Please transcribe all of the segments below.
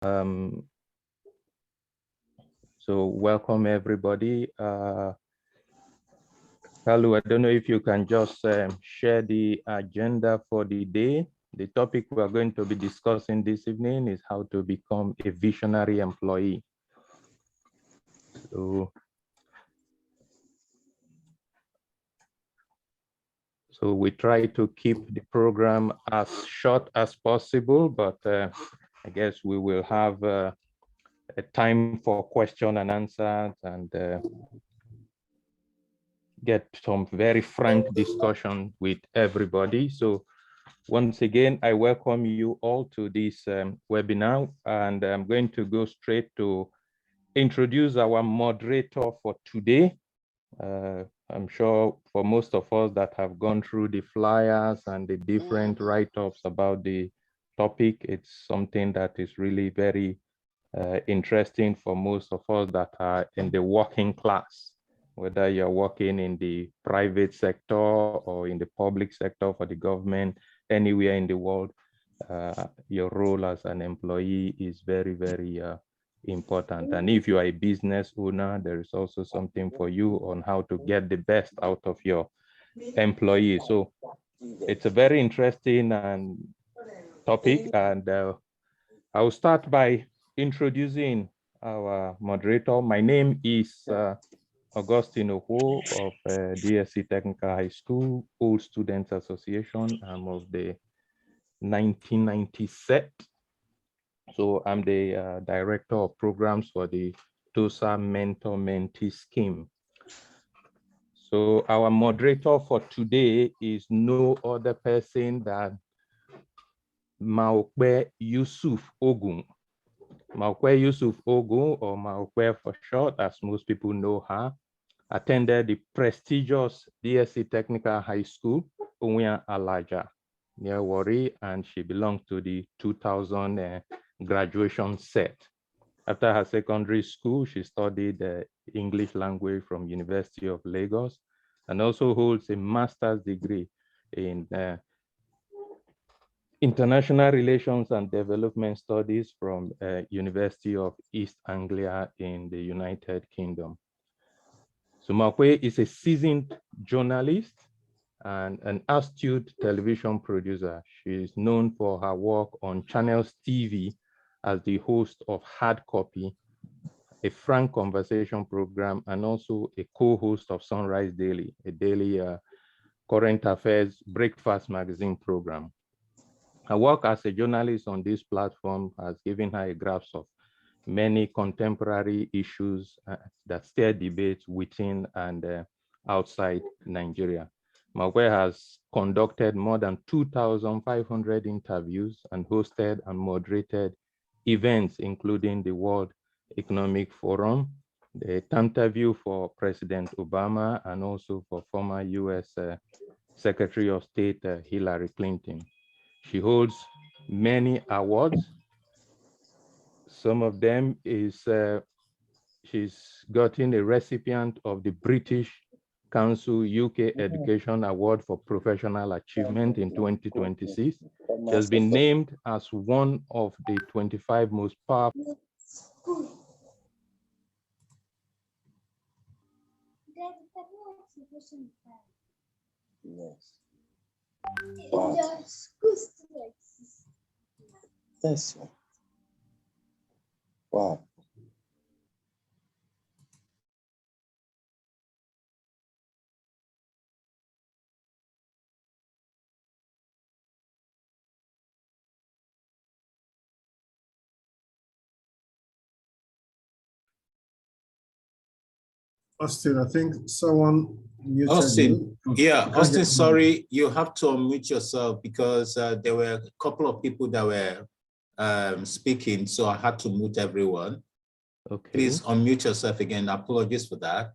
So welcome everybody. Kalu, I don't know if you can just share the agenda for the day. The topic we are going to be discussing this evening is how to become a visionary employee. So we try to keep the program as short as possible, but I guess we will have a time for question and answers and get some very frank discussion with everybody. So once again, I welcome you all to this webinar, and I'm going to go straight to introduce our moderator for today. I'm sure for most of us that have gone through the flyers and the different write-ups about the topic, it's something that is really very interesting for most of us that are in the working class, whether you're working in the private sector or in the public sector for the government, anywhere in the world, your role as an employee is very, very important. And if you are a business owner, there is also something for you on how to get the best out of your employees. So it's a very interesting topic, and I'll start by introducing our moderator. My name is Augustine Oho of DSC Technical High School, Old Students Association. I'm of the 1990 set. So I'm the Director of Programs for the THSOSA Mentor-Mentee scheme. So our moderator for today is no other person than Maokwe Yusuf Ogun. Maokwe Yusuf Ogun, or Maokwe for short, as most people know her, attended the prestigious DSC Technical High School, Onwia Alaja, near Warri, and she belongs to the 2000 graduation set. After her secondary school, she studied English language from University of Lagos and also holds a master's degree in International Relations and Development Studies from University of East Anglia in the United Kingdom. So Maokwe is a seasoned journalist and an astute television producer. She is known for her work on Channels TV as the host of Hard Copy, a frank conversation program, and also a co-host of Sunrise Daily, a daily current affairs breakfast magazine program. Her work as a journalist on this platform has given her a grasp of many contemporary issues that stir debates within and outside Nigeria. Maokwe has conducted more than 2,500 interviews and hosted and moderated events, including the World Economic Forum, the interview for President Obama, and also for former US Secretary of State Hillary Clinton. She holds many awards. Some of them is she's gotten a recipient of the British Council UK Education Award for Professional Achievement in 2026. She has been named as one of the 25 most powerful. Yes. Wow. Yes. Wow. Austin, I think someone muted Austin, you. yeah, Austin, sorry, you have to unmute yourself because there were a couple of people that were speaking, so I had to mute everyone. Okay. Please unmute yourself again. Apologies for that.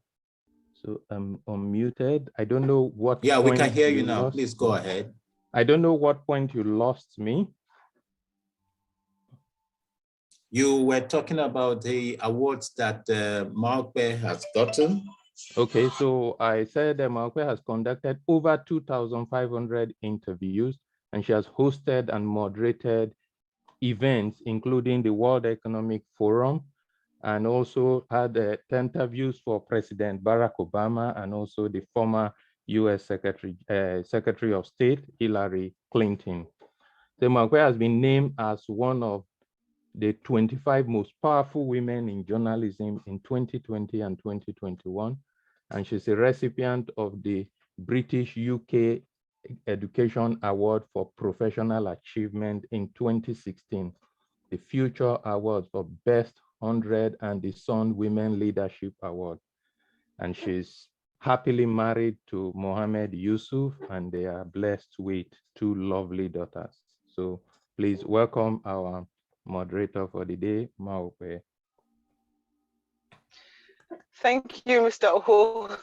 So I'm unmuted. I don't know what. Yeah, we can hear you now. Please go ahead. I don't know what point you lost me. You were talking about the awards that Maokwe has gotten. Okay, so I said that Maokwe has conducted over 2,500 interviews, and she has hosted and moderated events, including the World Economic Forum, and also had 10 interviews for President Barack Obama and also the former US Secretary of State, Hillary Clinton. Temakwe has been named as one of the 25 most powerful women in journalism in 2020 and 2021. And she's a recipient of the British UK Education Award for Professional Achievement in 2016, the Future Award for Best 100 and the Sun Women Leadership Award. And she's happily married to Mohammed Yusuf, and they are blessed with 2 lovely daughters. So please welcome our moderator for the day, Maope. Thank you, Mr. Oho.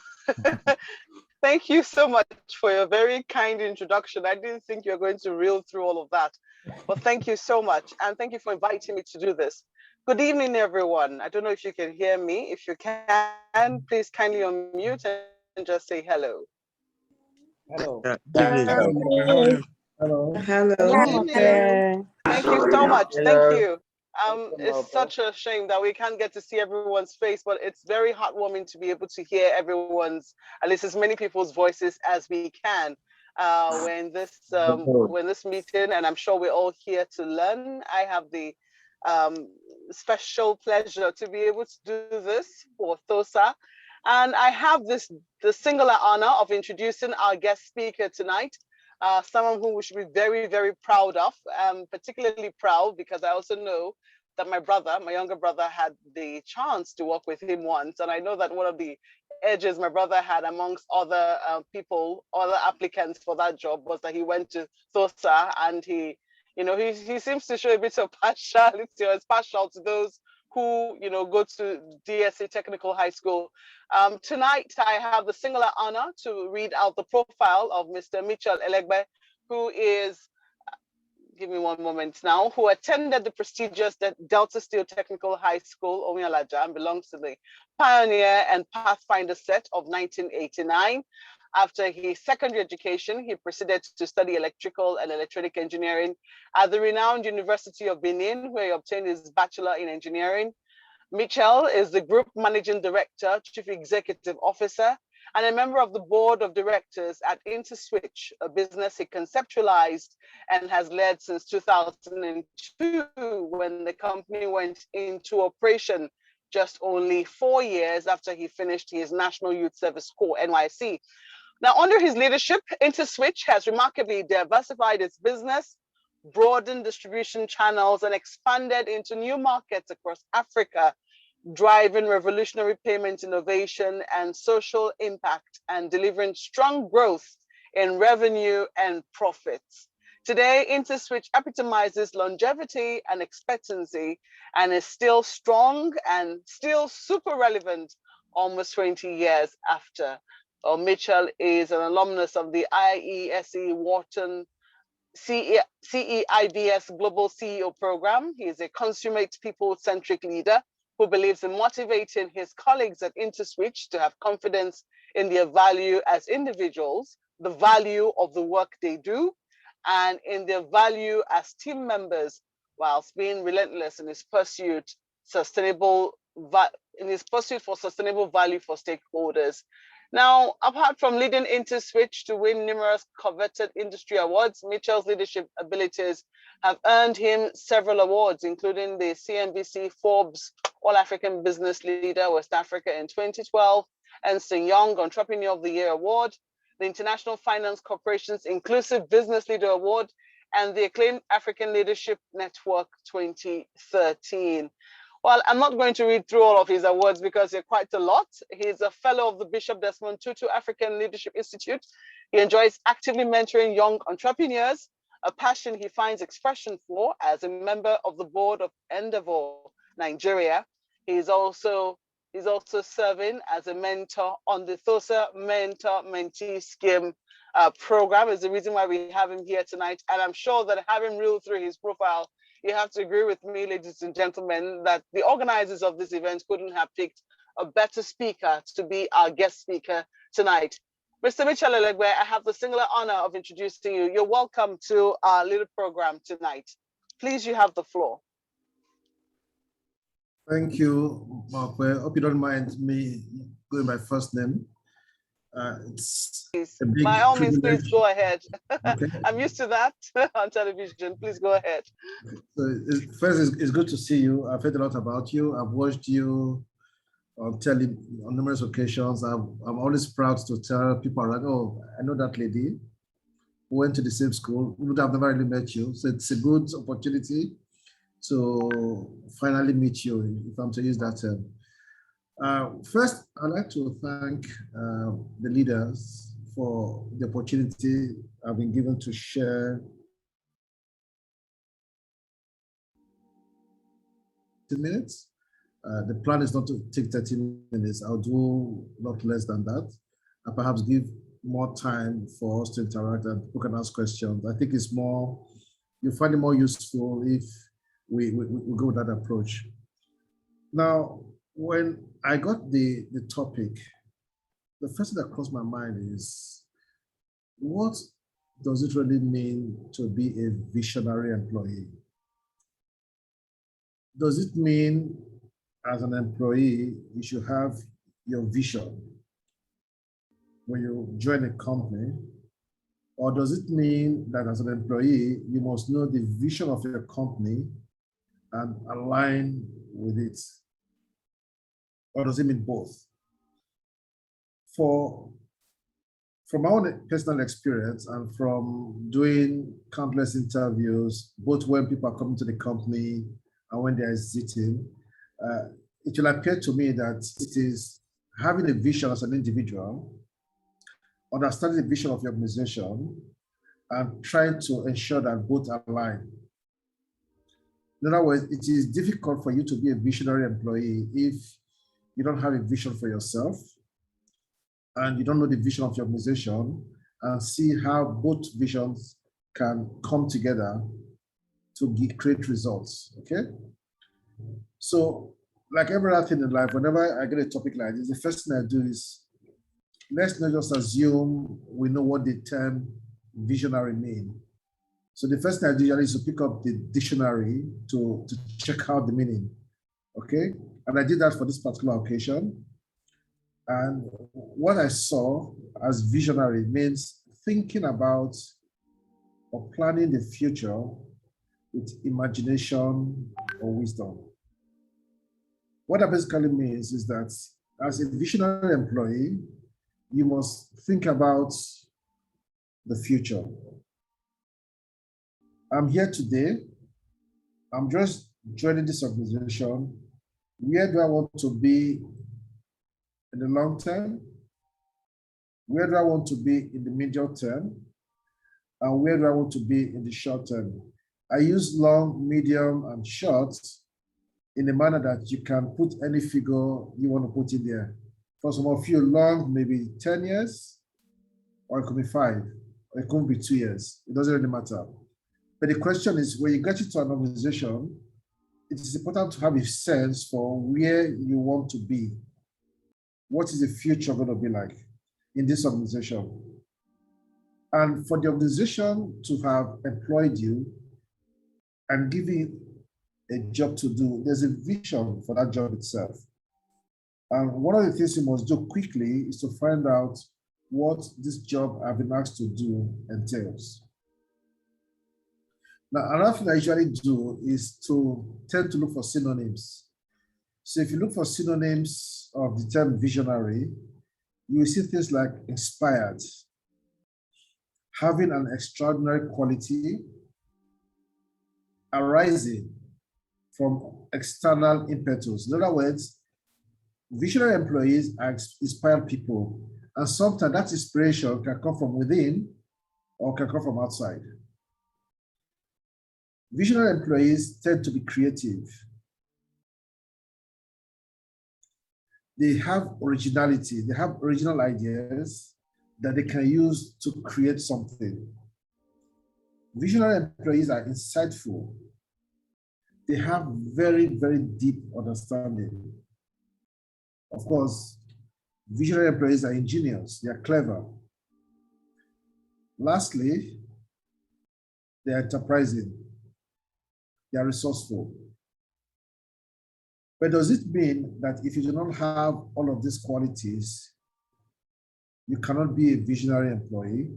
Thank you so much for your very kind introduction. I didn't think you were going to reel through all of that, but thank you so much. And thank you for inviting me to do this. Good evening, everyone. I don't know if you can hear me. If you can, please kindly unmute and just say hello. Hello. Hello. Hello. Hello. Good evening. Thank you so much. Thank you. It's Welcome, such a shame that we can't get to see everyone's face, but it's very heartwarming to be able to hear everyone's, at least as many people's voices as we can when this meeting, and I'm sure we're all here to learn. I have the special pleasure to be able to do this for THSOSA. And I have the singular honor of introducing our guest speaker tonight, someone who we should be very, very proud of, particularly proud because I also know that my younger brother, had the chance to work with him once. And I know that one of the edges my brother had amongst other other applicants for that job was that he went to THSOSA, and he seems to show a bit of partiality, or is partial to those who go to DSC Technical High School. Tonight, I have the singular honor to read out the profile of Mr. Mitchell Elegbe, who is, give me one moment now, who attended the prestigious Delta Steel Technical High School, Omialaja, and belongs to the Pioneer and Pathfinder set of 1989. After his secondary education, he proceeded to study electrical and electronic engineering at the renowned University of Benin, where he obtained his Bachelor in Engineering. Mitchell is the Group Managing Director, Chief Executive Officer, and a member of the Board of Directors at InterSwitch, a business he conceptualized and has led since 2002, when the company went into operation just only 4 years after he finished his National Youth Service Corps, NYC. Now, under his leadership, InterSwitch has remarkably diversified its business, broadened distribution channels, and expanded into new markets across Africa, driving revolutionary payment innovation and social impact, and delivering strong growth in revenue and profits. Today, InterSwitch epitomizes longevity and expectancy, and is still strong and still super relevant almost 20 years after. Mitchell is an alumnus of the IESE Wharton CEIBS Global CEO Program. He is a consummate people-centric leader who believes in motivating his colleagues at InterSwitch to have confidence in their value as individuals, the value of the work they do, and in their value as team members, whilst being relentless in his pursuit for sustainable value for stakeholders. Now, apart from leading InterSwitch to win numerous coveted industry awards, Mitchell's leadership abilities have earned him several awards, including the CNBC Forbes All-African Business Leader West Africa in 2012, Ernst & Young Entrepreneurial of the Year Award, the International Finance Corporation's Inclusive Business Leader Award, and the acclaimed African Leadership Network 2013. Well, I'm not going to read through all of his awards because they're quite a lot. He's a fellow of the Bishop Desmond Tutu African Leadership Institute. He enjoys actively mentoring young entrepreneurs, a passion he finds expression for as a member of the board of Endeavor, Nigeria. He's also serving as a mentor on the THSOSA Mentor-Mentee scheme program, is the reason why we have him here tonight. And I'm sure that having reeled through his profile, you have to agree with me, ladies and gentlemen, that the organizers of this event couldn't have picked a better speaker to be our guest speaker tonight. Mr. Mitchell Elegbe, I have the singular honor of introducing you. You're welcome to our little program tonight. Please, you have the floor. Thank you, Mark. Well, hope you don't mind me going by first name. It's a big by all means, privilege. please go ahead. Okay. I'm used to that on television. Please go ahead. So first, it's good to see you. I've heard a lot about you. I've watched you on telly on numerous occasions. I'm always proud to tell people around, oh, I know that lady. We went to the same school. We would have never really met you. So it's a good opportunity to finally meet you, if I'm to use that term. First, I'd like to thank the leaders for the opportunity I've been given to share 10 minutes. The plan is not to take 30 minutes. I'll do not less than that, and perhaps give more time for us to interact and people can ask questions. I think it's more, you find it more useful if we go with that approach. Now, when I got the topic, the first thing that crossed my mind is, what does it really mean to be a visionary employee? Does it mean as an employee, you should have your vision when you join a company? Or does it mean that as an employee, you must know the vision of your company and align with it? Or does it mean both? From my own personal experience and from doing countless interviews, both when people are coming to the company and when they are exiting, it will appear to me that it is having a vision as an individual, understanding the vision of your organization, and trying to ensure that both align. In other words, it is difficult for you to be a visionary employee if you don't have a vision for yourself and you don't know the vision of your organization and see how both visions can come together to create results, okay? So, like every other thing in life, whenever I get a topic like this, the first thing I do is, let's not just assume we know what the term visionary means. So the first thing I do usually is to pick up the dictionary to check out the meaning, okay? And I did that for this particular occasion. And what I saw as visionary means thinking about or planning the future with imagination or wisdom. What that basically means is that as a visionary employee, you must think about the future. I'm here today. I'm just joining this organization. Where do I want to be in the long term? Where do I want to be in the medium term? And where do I want to be in the short term? I use long, medium, and short in a manner that you can put any figure you want to put in there. For some of you, long, maybe 10 years, or it could be 5, or it could be 2 years. It doesn't really matter. But the question is, when you get into an organization, it is important to have a sense for where you want to be. What is the future going to be like in this organization? And for the organization to have employed you and give you a job to do, there's a vision for that job itself. And one of the things you must do quickly is to find out what this job I've been asked to do entails. Now, another thing I usually do is to tend to look for synonyms. So if you look for synonyms of the term visionary, you will see things like inspired, having an extraordinary quality, arising from external impetus. In other words, visionary employees are inspired people, and sometimes that inspiration can come from within or can come from outside. Visionary employees tend to be creative. They have originality. They have original ideas that they can use to create something. Visionary employees are insightful. They have very, very deep understanding. Of course, visionary employees are ingenious. They are clever. Lastly, they are enterprising. they are resourceful. But does it mean that if you do not have all of these qualities, you cannot be a visionary employee?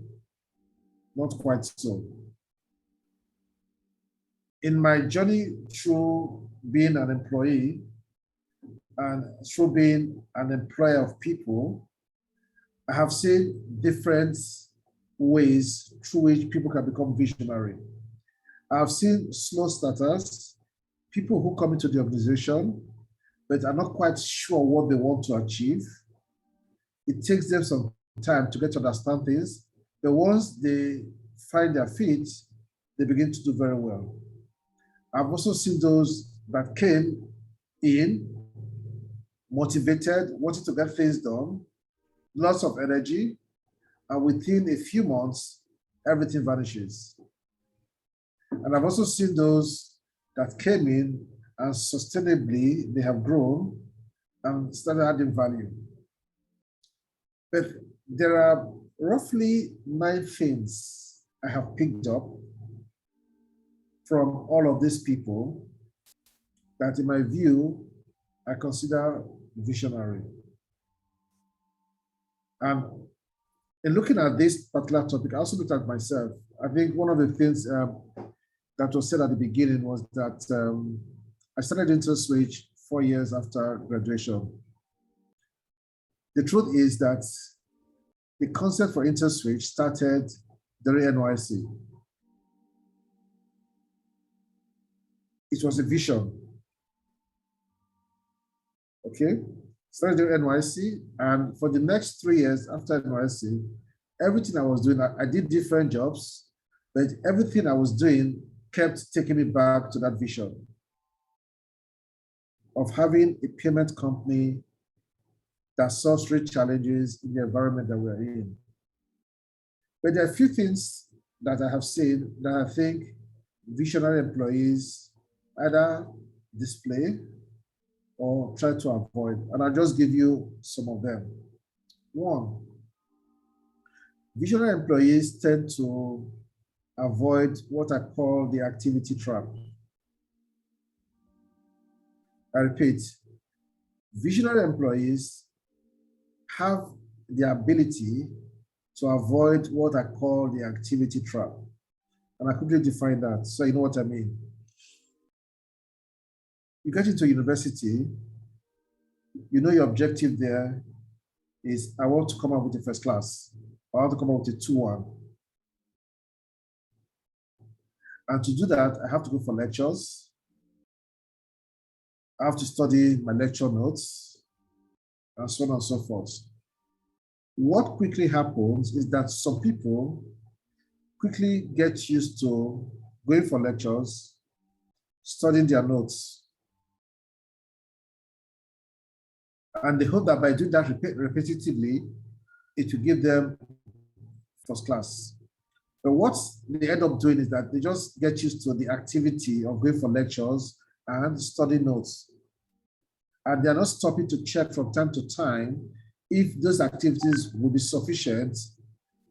Not quite so. In my journey through being an employee and through being an employer of people, I have seen different ways through which people can become visionary. I've seen slow starters, people who come into the organization, but are not quite sure what they want to achieve. It takes them some time to get to understand things, but once they find their feet, they begin to do very well. I've also seen those that came in motivated, wanting to get things done, lots of energy, and within a few months, everything vanishes. And I've also seen those that came in and sustainably they have grown and started adding value. But there are roughly 9 things I have picked up from all of these people that in my view, I consider visionary. And in looking at this particular topic, I also looked at myself. I think one of the things that was said at the beginning was that I started InterSwitch 4 years after graduation. The truth is that the concept for InterSwitch started during NYC. It was a vision. Okay, started during NYC, and for the next 3 years after NYC, everything I was doing, I did different jobs, but everything I was doing kept taking me back to that vision of having a payment company that solves real challenges in the environment that we're in. But there are a few things that I have seen that I think visionary employees either display or try to avoid. And I'll just give you some of them. 1, visionary employees tend to avoid what I call the activity trap. I repeat, visionary employees have the ability to avoid what I call the activity trap. And I quickly define that, so you know what I mean. You get into university, you know your objective there is I want to come up with a first class. I want to come up with a 2-1. And to do that, I have to go for lectures. I have to study my lecture notes, and so on and so forth. What quickly happens is that some people quickly get used to going for lectures, studying their notes. And they hope that by doing that repetitively, it will give them first class. But what they end up doing is that they just get used to the activity of going for lectures and studying notes. And they're not stopping to check from time to time if those activities will be sufficient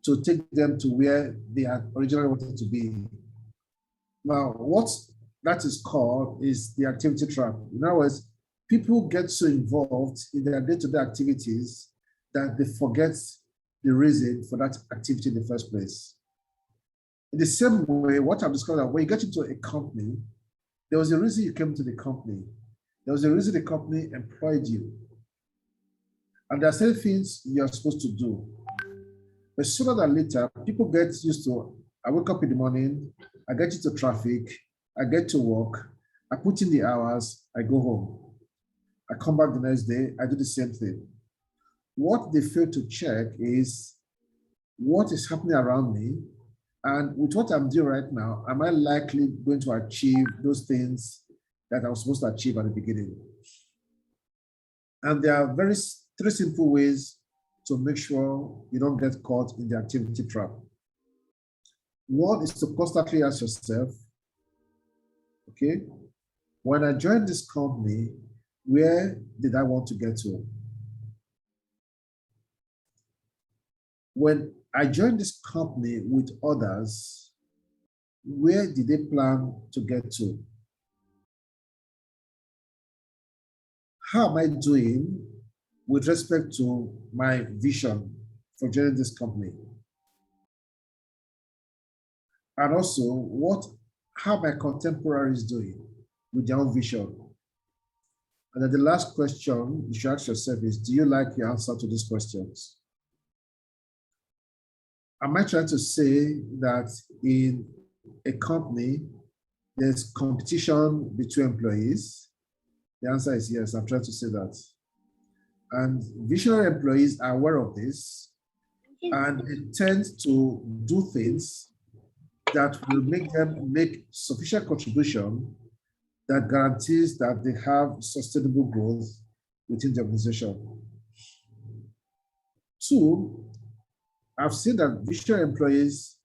to take them to where they had originally wanted to be. Now, what that is called is the activity trap. In other words, people get so involved in their day-to-day activities that they forget the reason for that activity in the first place. In the same way, what I've discovered, when you get into a company, there was a reason you came to the company. There was a reason the company employed you. And there are certain things you're supposed to do. But sooner than later, people get used to, I wake up in the morning, I get into traffic, I get to work, I put in the hours, I go home. I come back the next day, I do the same thing. What they fail to check is what is happening around me, and with what I'm doing right now, am I likely going to achieve those things that I was supposed to achieve at the beginning? And there are 3 simple ways to make sure you don't get caught in the activity trap. 1 is to constantly ask yourself, okay, when I joined this company, where did I want to get to? When I joined this company with others, where did they plan to get to? how am I doing with respect to my vision for joining this company? And also, how my contemporaries doing with their own vision? And then the last question you should ask yourself is, do you like the answer to these questions? Am I trying to say that in a company, there's competition between employees? The answer is yes, I'm trying to say that. And visionary employees are aware of this, and they tend to do things that will make them make sufficient contribution that guarantees that they have sustainable growth within the organization. Two, I've seen that visionary employees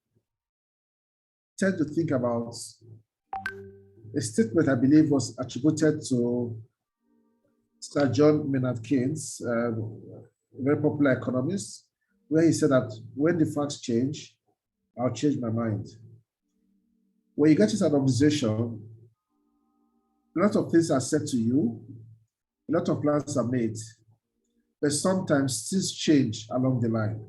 tend to think about a statement I believe was attributed to Sir John Maynard Keynes, a very popular economist, where he said that when the facts change, I'll change my mind. When you get into an organization, a lot of things are said to you, a lot of plans are made, but sometimes things change along the line.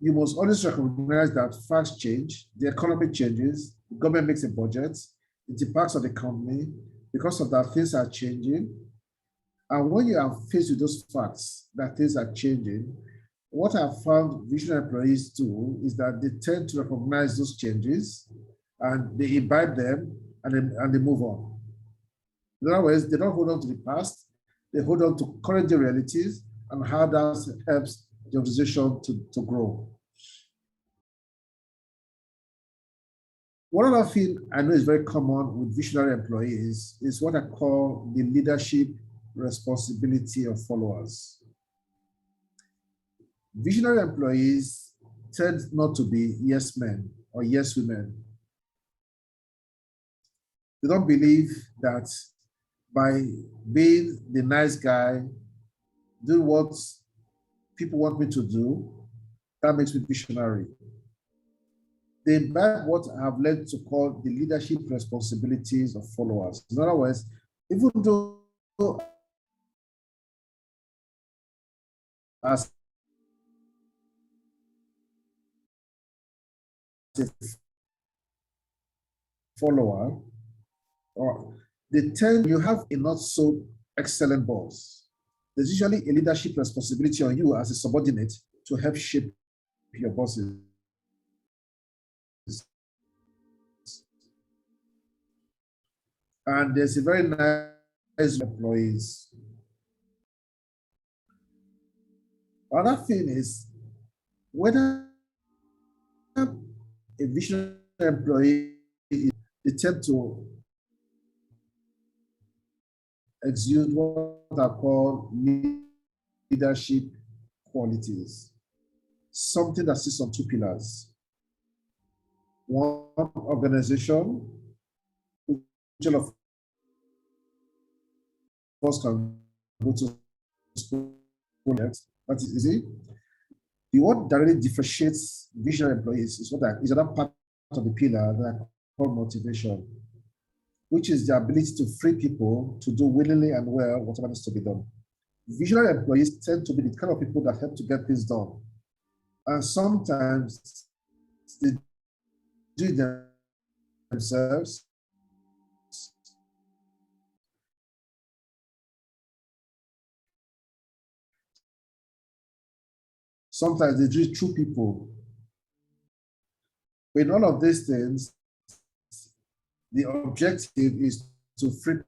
You must always recognize that facts change, the economy changes, the government makes a budget, it impacts on the company. Because of that, things are changing. And when you are faced with those facts that things are changing, what I've found visionary employees do is that they tend to recognize those changes and they imbibe them and they move on. In other words, they don't hold on to the past, they hold on to current realities and how that helps the organization to grow. One other thing I know is very common with visionary employees is what I call the leadership responsibility of followers. Visionary employees tend not to be yes men or yes women. They don't believe that by being the nice guy, doing what people want me to do, that makes me visionary. They imbibe what I have learned to call the leadership responsibilities of followers. In other words, even though as a follower, or they tend, you have a not so excellent boss. There's usually a leadership responsibility on you as a subordinate to help shape your bosses. And there's a very nice employees. Another thing is whether a visionary employee they tend to exude what are called leadership qualities, something that sits on two pillars. One, organization, which of course can go to school next. That is easy. The one that really differentiates visionary employees is another part of the pillar that I call motivation, which is the ability to free people to do willingly and well whatever needs to be done. Visionary employees tend to be the kind of people that help to get things done. And sometimes they do it themselves. Sometimes they do it through people. But in all of these things, the objective is to free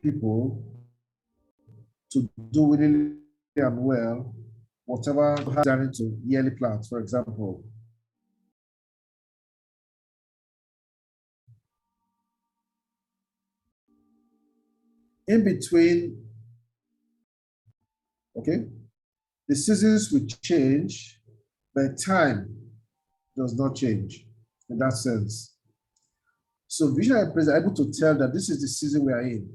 people to do willingly and well whatever has done into yearly plans, for example. In between, okay, the seasons will change, but time does not change in that sense. So visionary employees are able to tell that this is the season we are in.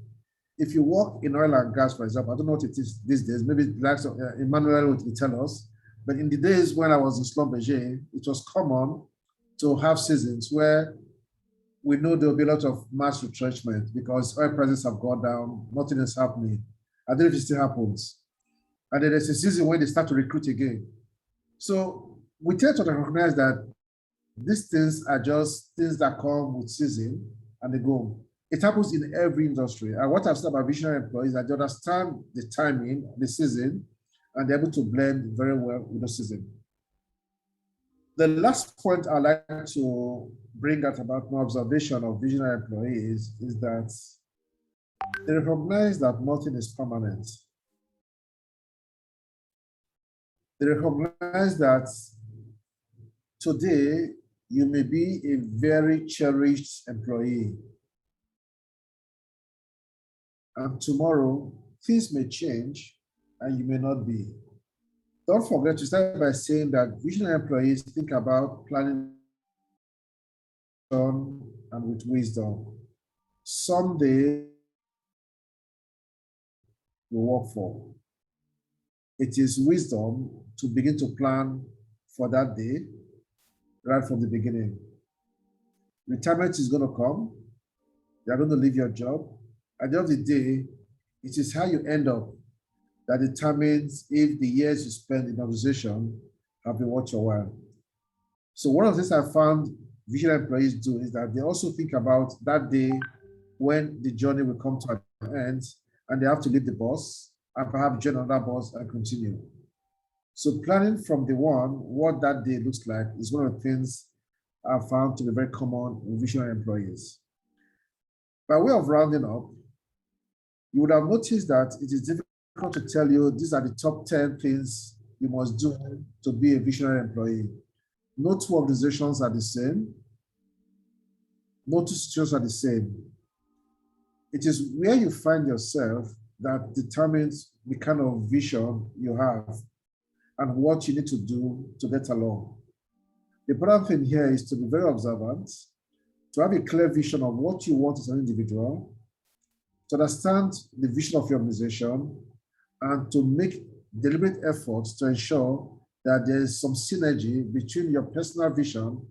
If you work in oil and gas, for example, I don't know what it is these days, maybe like Emmanuel would tell us, but in the days when I was in Schlumberger, it was common to have seasons where we know there will be a lot of mass retrenchment because oil prices have gone down, nothing is happening. I don't know if it still happens. And then there's a season when they start to recruit again. So we tend to recognize that these things are just things that come with season and they go. It happens in every industry. And what I've said about visionary employees is that they understand the timing, the season, and they're able to blend very well with the season. The last point I'd like to bring out about my observation of visionary employees is that they recognize that nothing is permanent. They recognize that today you may be a very cherished employee, and tomorrow things may change and you may not be. Don't forget to start by saying that visionary employees think about planning and with wisdom. Someday will work for. It is wisdom to begin to plan for that day right from the beginning. Retirement is going to come. You're going to leave your job. At the end of the day, it is how you end up that determines if the years you spend in the organization have been worth your while. So one of the things I found visionary employees do is that they also think about that day when the journey will come to an end and they have to leave the boss and perhaps join another boss and continue. So planning from the one, what that day looks like is one of the things I've found to be very common in visionary employees. By way of rounding up, you would have noticed that it is difficult to tell you these are the top 10 things you must do to be a visionary employee. No two organizations are the same. No two situations are the same. It is where you find yourself that determines the kind of vision you have and what you need to do to get along. The important thing here is to be very observant, to have a clear vision of what you want as an individual, to understand the vision of your organization, and to make deliberate efforts to ensure that there is some synergy between your personal vision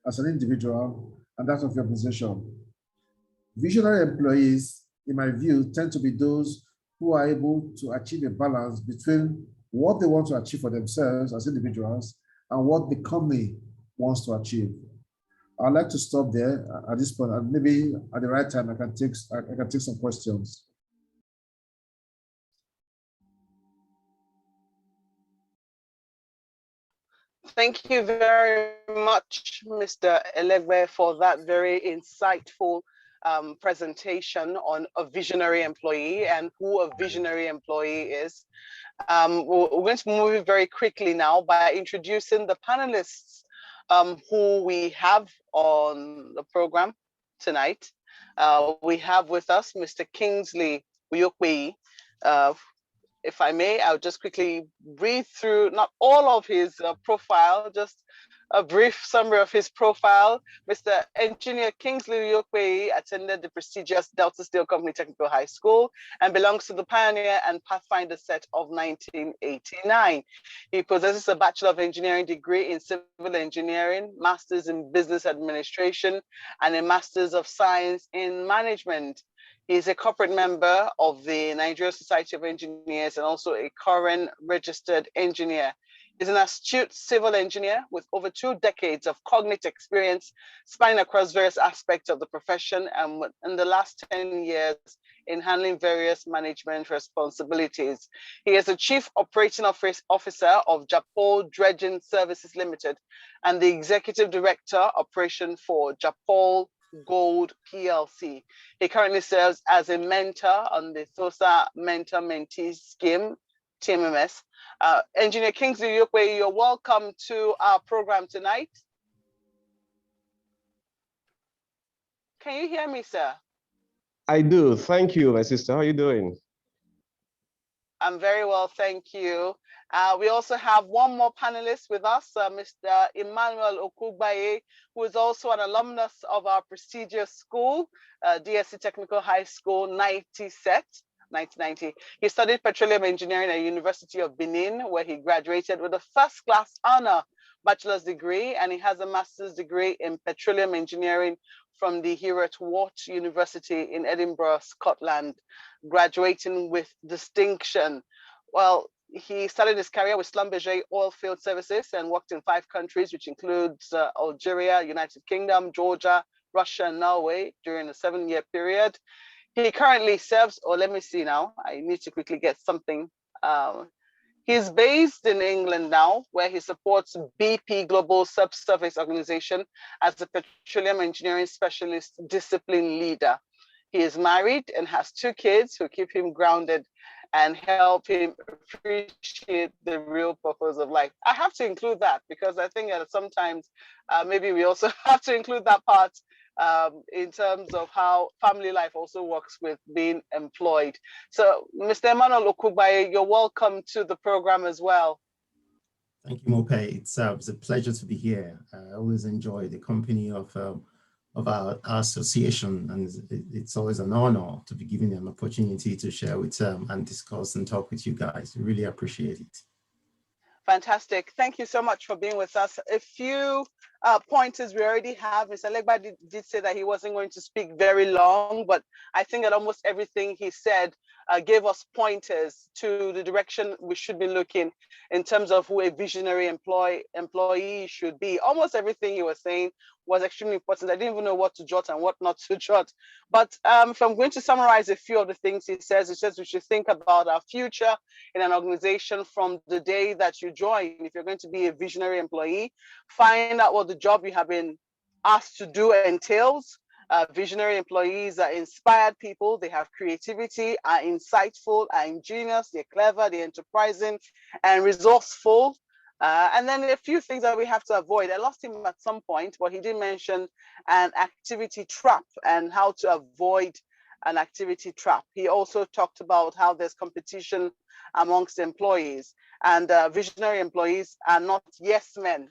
as an individual and that of your organization. Visionary employees, in my view, tend to be those who are able to achieve a balance between what they want to achieve for themselves as individuals and what the company wants to achieve. I'd like to stop there at this point, and maybe at the right time I can take some questions. Thank you very much, Mr. Elegbe, for that very insightful presentation on a visionary employee and who a visionary employee is. We're going to move very quickly now by introducing the panelists who we have on the program tonight. We have with us Mr. Kingsley Uyokweyi. If I may, I'll just quickly read through not all of his profile, just a brief summary of his profile. Mr. Engineer Kingsley Uyokweyi attended the prestigious Delta Steel Company Technical High School and belongs to the Pioneer and Pathfinder set of 1989. He possesses a Bachelor of Engineering degree in Civil Engineering, Masters in Business Administration, and a Masters of Science in Management. He is a corporate member of the Nigerian Society of Engineers and also a current registered engineer. He's an astute civil engineer with over 2 decades of cognate experience spanning across various aspects of the profession and in the last 10 years in handling various management responsibilities. He is the Chief Operating Officer of Japol Dredging Services Limited and the Executive Director Operation for Japol Gold PLC. He currently serves as a mentor on the THSOSA Mentor-Mentee scheme, TMMS. Engineer Kingsley Uyokweyi, you're welcome to our program tonight. Can you hear me, sir? I do. Thank you, my sister. How are you doing? I'm very well, thank you. We also have one more panelist with us, Mr. Emmanuel Okugbaye, who is also an alumnus of our prestigious school, DSC Technical High School 90 set. 1990. He studied petroleum engineering at University of Benin, where he graduated with a first-class honor bachelor's degree, and he has a master's degree in petroleum engineering from the Heriot-Watt University in Edinburgh, Scotland, graduating with distinction. Well, he started his career with Schlumberger Oilfield Services and worked in 5 countries, which includes Algeria, United Kingdom, Georgia, Russia, and Norway during a 7-year period. He currently serves, or let me see now, I need to quickly get something. He's based in England now, where he supports BP Global Subsurface Organization as a petroleum engineering specialist discipline leader. He is married and has 2 kids who keep him grounded and help him appreciate the real purpose of life. I have to include that because I think that sometimes maybe we also have to include that part in terms of how family life also works with being employed. So, Mr. Emmanuel Okugbaye, you're welcome to the program as well. Thank you, Mope. It's a pleasure to be here. I always enjoy the company of our association, and it's always an honor to be given an opportunity to share with and discuss and talk with you guys. We really appreciate it. Fantastic. Thank you so much for being with us. A few pointers we already have. Mr. Legba did say that he wasn't going to speak very long, but I think that almost everything he said gave us pointers to the direction we should be looking in terms of who a visionary employee should be. Almost everything he was saying was extremely important. I didn't even know what to jot and what not to jot. But if I'm going to summarize a few of the things he says we should think about our future in an organization from the day that you join. If you're going to be a visionary employee, find out what the job you have been asked to do entails. Visionary employees are inspired people. They have creativity, are insightful, are ingenious, they're clever, they're enterprising and resourceful. And then a few things that we have to avoid. I lost him at some point, but he did mention an activity trap and how to avoid an activity trap. He also talked about how there's competition amongst employees, and visionary employees are not yes men.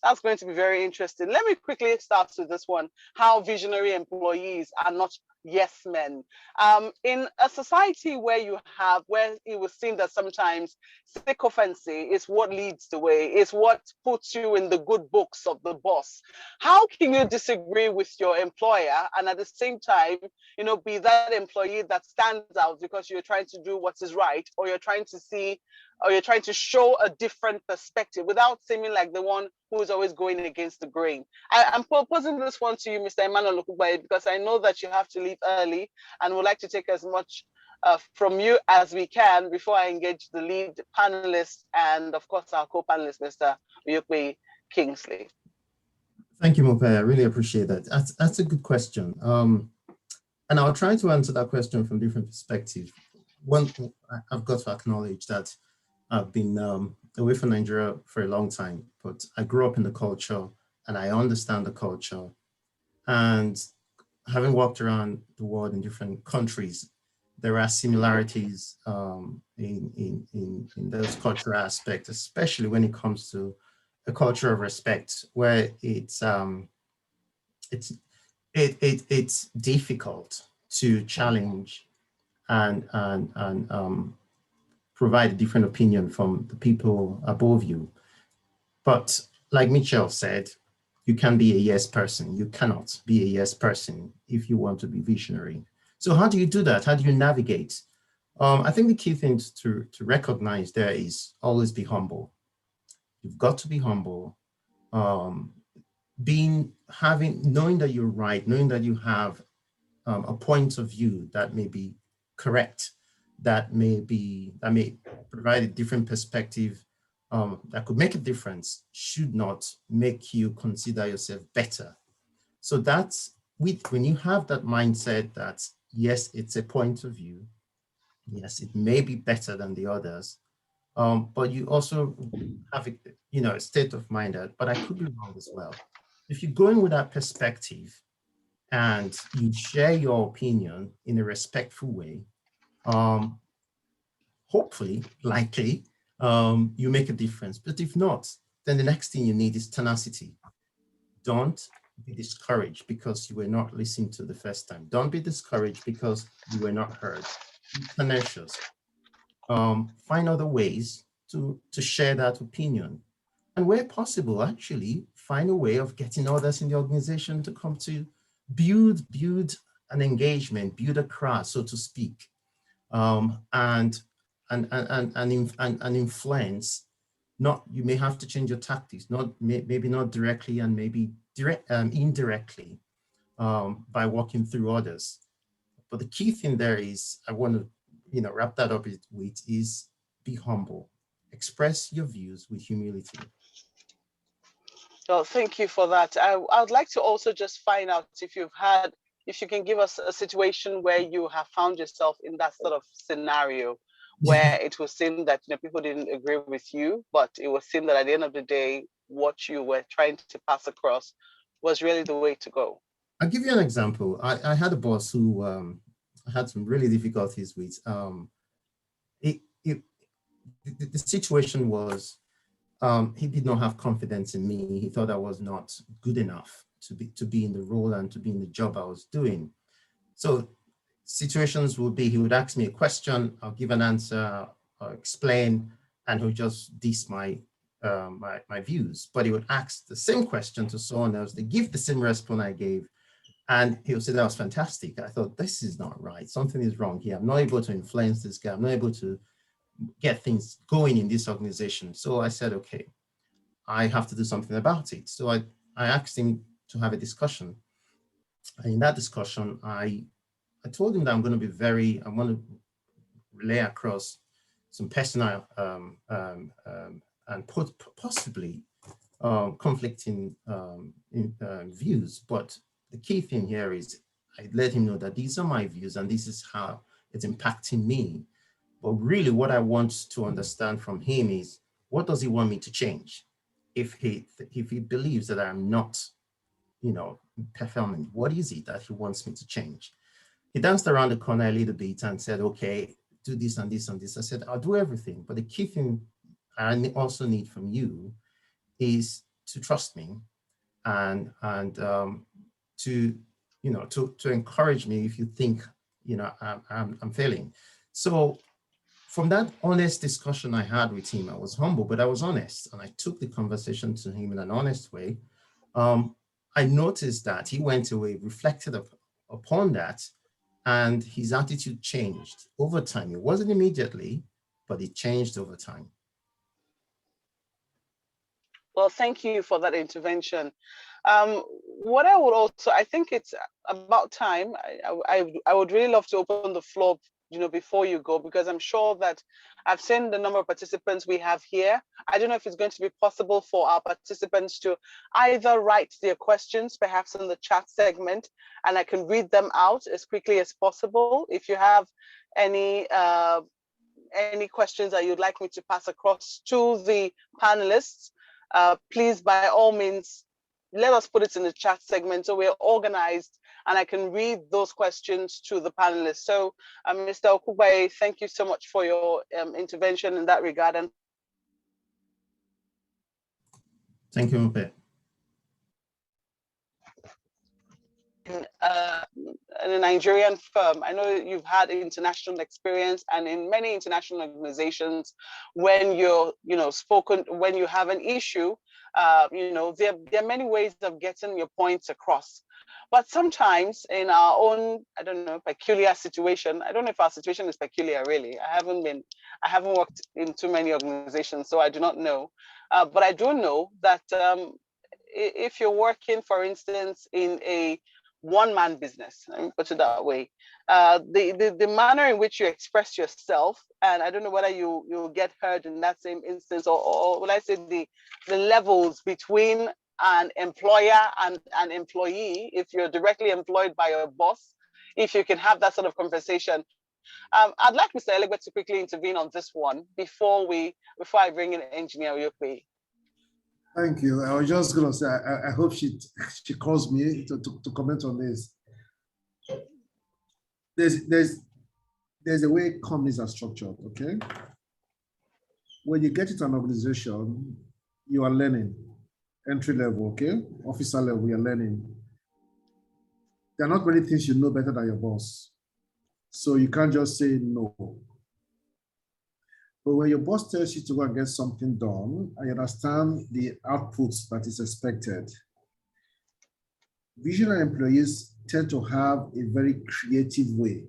That's going to be very interesting. Let me quickly start with this one, how visionary employees are not yes men. In a society where it was seen that sometimes sycophancy is what leads the way, is what puts you in the good books of the boss. How can you disagree with your employer and at the same time, be that employee that stands out because you're trying to do what is right, or you're trying to show a different perspective without seeming like the one who is always going against the grain? I'm proposing this one to you, Mr. Emmanuel Okugbaye, because I know that you have to leave early and would like to take as much from you as we can before I engage the lead panelist and, of course, our co-panelist, Mr. Uyokwe Kingsley. Thank you, Mope. I really appreciate that. That's a good question. And I'll try to answer that question from different perspectives. One, I've got to acknowledge that I've been away from Nigeria for a long time, but I grew up in the culture and I understand the culture. And having walked around the world in different countries, there are similarities in those cultural aspects, especially when it comes to a culture of respect, where it's difficult to challenge and provide a different opinion from the people above you. But like Mitchell said, you can be a yes person. You cannot be a yes person if you want to be visionary. So how do you do that? How do you navigate? I think the key thing to recognize there is always be humble. You've got to be humble. Knowing that you're right, knowing that you have a point of view that may be correct, that may provide a different perspective that could make a difference, should not make you consider yourself better. So that's when you have that mindset that yes, it's a point of view, yes, it may be better than the others, but you also have a state of mind that, but I could be wrong as well. If you go in with that perspective and you share your opinion in a respectful way, hopefully, likely, you make a difference. But if not, then the next thing you need is tenacity. Don't be discouraged because you were not listened to the first time. Don't be discouraged because you were not heard. Be tenacious. Find other ways to share that opinion. And where possible, actually, find a way of getting others in the organization to come to build an engagement, build a crowd, so to speak, and influence. Not, you may have to change your tactics, maybe not directly and maybe indirectly, by walking through others. But the key thing there is, I want to, wrap that up with is be humble. Express your views with humility. Well, thank you for that. I'd like to also just find out if you can give us a situation where you have found yourself in that sort of scenario where it was seen that people didn't agree with you, but it was seen that at the end of the day, what you were trying to pass across was really the way to go. I'll give you an example. I had a boss who I had some really difficulties with. The situation was, he did not have confidence in me. He thought I was not good enough to be in the role and to be in the job I was doing. So situations would be, he would ask me a question, I'll give an answer, I'll explain, and he'll just diss my views. But he would ask the same question to someone else, they give the same response I gave, and he'll say, that was fantastic. I thought, this is not right. Something is wrong here. I'm not able to influence this guy. I'm not able to get things going in this organization. So I said, okay, I have to do something about it. So I asked him to have a discussion. And in that discussion, I told him that I'm going to be I want to relay across some personal and possibly conflicting views. But the key thing here is I let him know that these are my views and this is how it's impacting me. But really what I want to understand from him is, what does he want me to change? If he believes that I'm not, performing, what is it that he wants me to change? He danced around the corner a little bit and said, okay, do this and this and this. I said, I'll do everything. But the key thing I also need from you is to trust me and to encourage me if you think, I'm failing. So from that honest discussion I had with him, I was humble, but I was honest, and I took the conversation to him in an honest way. I noticed that he went away, reflected upon that, and his attitude changed over time. It wasn't immediately, but it changed over time. Well, thank you for that intervention. What I would also, I think it's about time. I would really love to open the floor, before you go, because I'm sure that I've seen the number of participants we have here. I don't know if it's going to be possible for our participants to either write their questions, perhaps in the chat segment, and I can read them out as quickly as possible. If you have any questions that you'd like me to pass across to the panelists, please, by all means, let us put it in the chat segment so we're organized and I can read those questions to the panelists. So, Mr. Okubaye, thank you so much for your intervention in that regard. And thank you, Mpe. In a Nigerian firm, I know you've had international experience, and in many international organizations, when you're, when you have an issue, there are many ways of getting your points across. But sometimes in our own, I don't know, peculiar situation, I don't know if our situation is peculiar really. I haven't worked in too many organizations, so I do not know. But I do know that if you're working, for instance, in a one-man business, let me put it that way, the manner in which you express yourself, and I don't know whether you'll get heard in that same instance, or will I say the levels between an employer and an employee, if you're directly employed by your boss, if you can have that sort of conversation. I'd like Mr. Elegbe to quickly intervene on this one before I bring in Engineer Oyokwe. Thank you. I was just going to say, I hope she calls me to comment on this. There's a way companies are structured, okay? When you get into an organization, you are learning, entry level, okay? Officer level, you're learning. There are not many things you know better than your boss. So you can't just say no. But when your boss tells you to go and get something done, I understand the outputs that is expected. Visionary employees tend to have a very creative way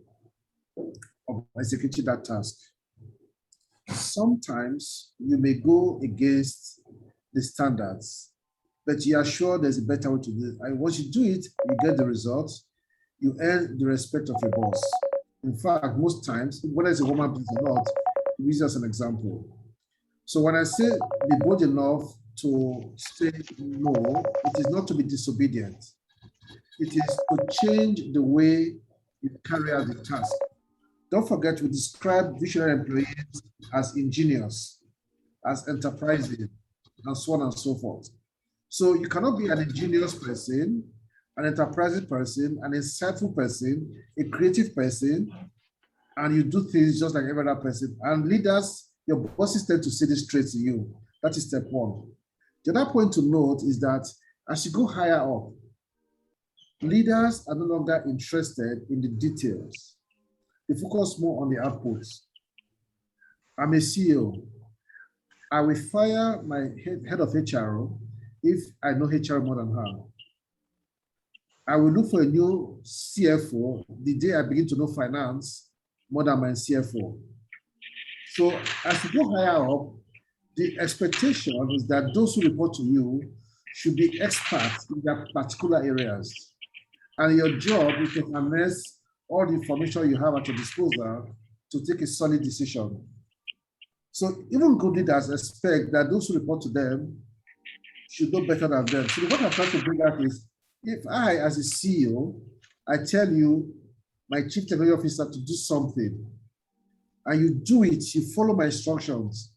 of executing that task. Sometimes you may go against the standards, but you are sure there's a better way to do it. And once you do it, you get the results, you earn the respect of your boss. In fact, most times, whether it's a woman please or not, we use as an example. So when I say be bold enough to say no, it is not to be disobedient. It is to change the way you carry out the task. Don't forget, we describe visionary employees as ingenious, as enterprising, and so on and so forth. So you cannot be an ingenious person, an enterprising person, an insightful person, a creative person, and you do things just like every other person. And leaders, your bosses tend to say this straight to you. That is step one. The other point to note is that as you go higher up, leaders are no longer interested in the details. They focus more on the outputs. I'm a CEO. I will fire my head of HR if I know HR more than her. I will look for a new CFO the day I begin to know finance more than my CFO. So as you go higher up, the expectation is that those who report to you should be experts in their particular areas. And your job is to harness all the information you have at your disposal to take a solid decision. So even good leaders expect that those who report to them should know better than them. So what I'm trying to bring out is, if I, as a CEO, I tell you, my chief technology officer, to do something, and you do it, you follow my instructions,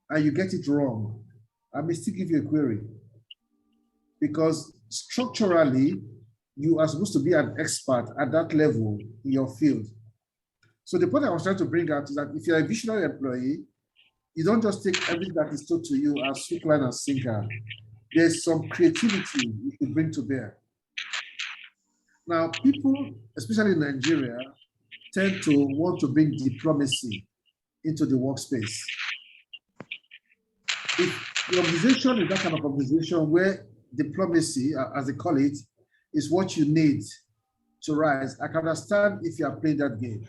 and you get it wrong, I may still give you a query. Because structurally, you are supposed to be an expert at that level in your field. So the point I was trying to bring out is that if you're a visionary employee, you don't just take everything that is told to you as hook, line, and sinker. There's some creativity you can bring to bear. Now, people, especially in Nigeria, tend to want to bring diplomacy into the workspace. If the organization is that kind of organization where diplomacy, as they call it, is what you need to rise, I can understand if you are playing that game.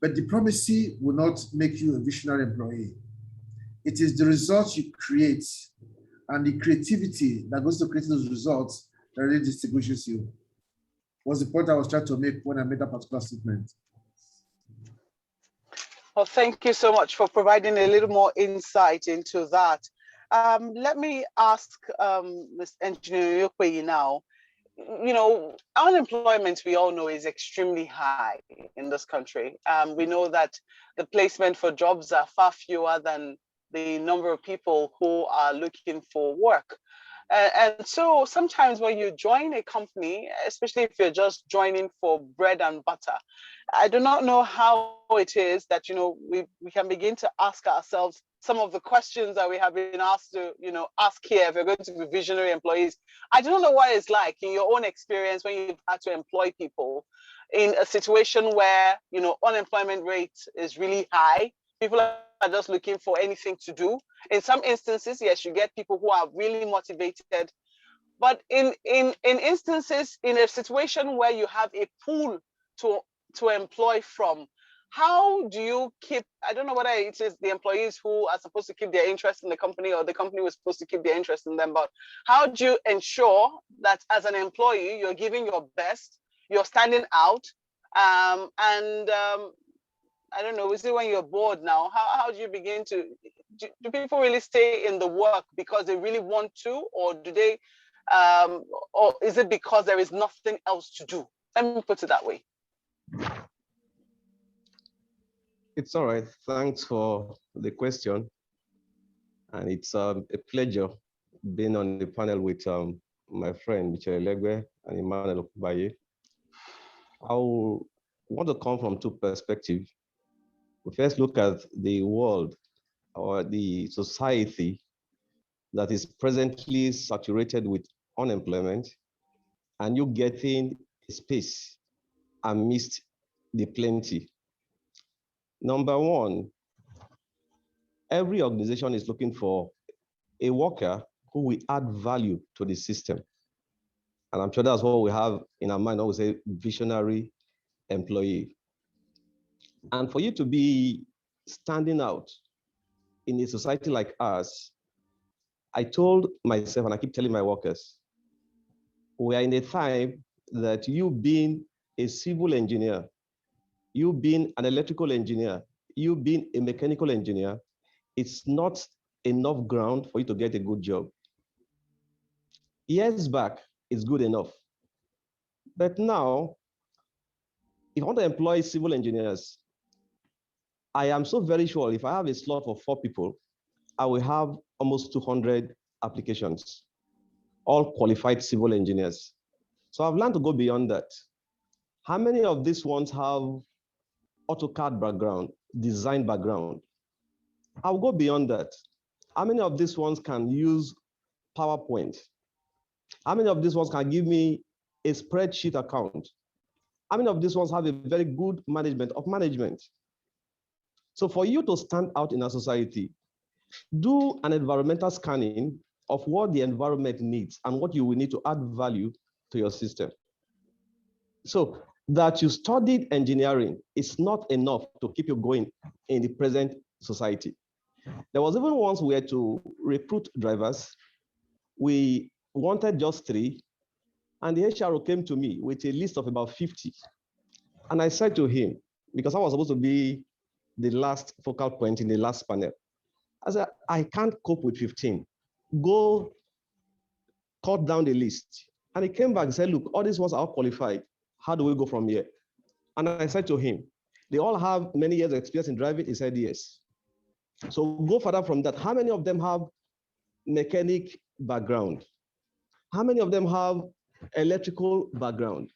But diplomacy will not make you a visionary employee. It is the results you create and the creativity that goes to creating those results that really distinguishes you. Was the point I was trying to make when I made that particular statement. Well, thank you so much for providing a little more insight into that. Let me ask Ms. Engineer Yokwe now. You know, unemployment, we all know, is extremely high in this country. We know that the placement for jobs are far fewer than the number of people who are looking for work. And so sometimes when you join a company, especially if you're just joining for bread and butter, I do not know how it is that, you know, we can begin to ask ourselves some of the questions that we have been asked to, you know, ask here if you're going to be visionary employees. I don't know what it's like in your own experience when you've had to employ people in a situation where, you know, unemployment rate is really high. People are just looking for anything to do. In some instances, yes, you get people who are really motivated. But in instances, in a situation where you have a pool to employ from, how do you keep, I don't know whether it is the employees who are supposed to keep their interest in the company or the company was supposed to keep their interest in them, but how do you ensure that as an employee, you're giving your best, you're standing out, I don't know, is it when you're bored now? How do you begin to, do people really stay in the work because they really want to, or do they, or is it because there is nothing else to do? Let me put it that way. It's all right. Thanks for the question. And it's a pleasure being on the panel with my friend, Michelle Legwe and Emmanuel Okubaye. I want to come from two perspectives. We first look at the world or the society that is presently saturated with unemployment, and you getting a space amidst the plenty. Number one, every organization is looking for a worker who will add value to the system. And I'm sure that's what we have in our mind when we say visionary employee. And for you to be standing out in a society like ours, I told myself, and I keep telling my workers, we are in a time that you being a civil engineer, you being an electrical engineer, you being a mechanical engineer, it's not enough ground for you to get a good job. Years back, it's good enough. But now, if I want to employ civil engineers, I am so very sure if I have a slot for 4 people, I will have almost 200 applications, all qualified civil engineers. So I've learned to go beyond that. How many of these ones have AutoCAD background, design background? I'll go beyond that. How many of these ones can use PowerPoint? How many of these ones can give me a spreadsheet account? How many of these ones have a very good management of management? So for you to stand out in a society, do an environmental scanning of what the environment needs and what you will need to add value to your system. So that you studied engineering is not enough to keep you going in the present society. There was even once we had to recruit drivers. We wanted just 3, and the HRO came to me with a list of about 50. And I said to him, because I was supposed to be the last focal point in the last panel, I said, I can't cope with 15. Go cut down the list. And he came back and said, look, all these ones are qualified. How do we go from here? And I said to him, they all have many years of experience in driving? He said, yes. So go further from that. How many of them have mechanic background? How many of them have electrical background?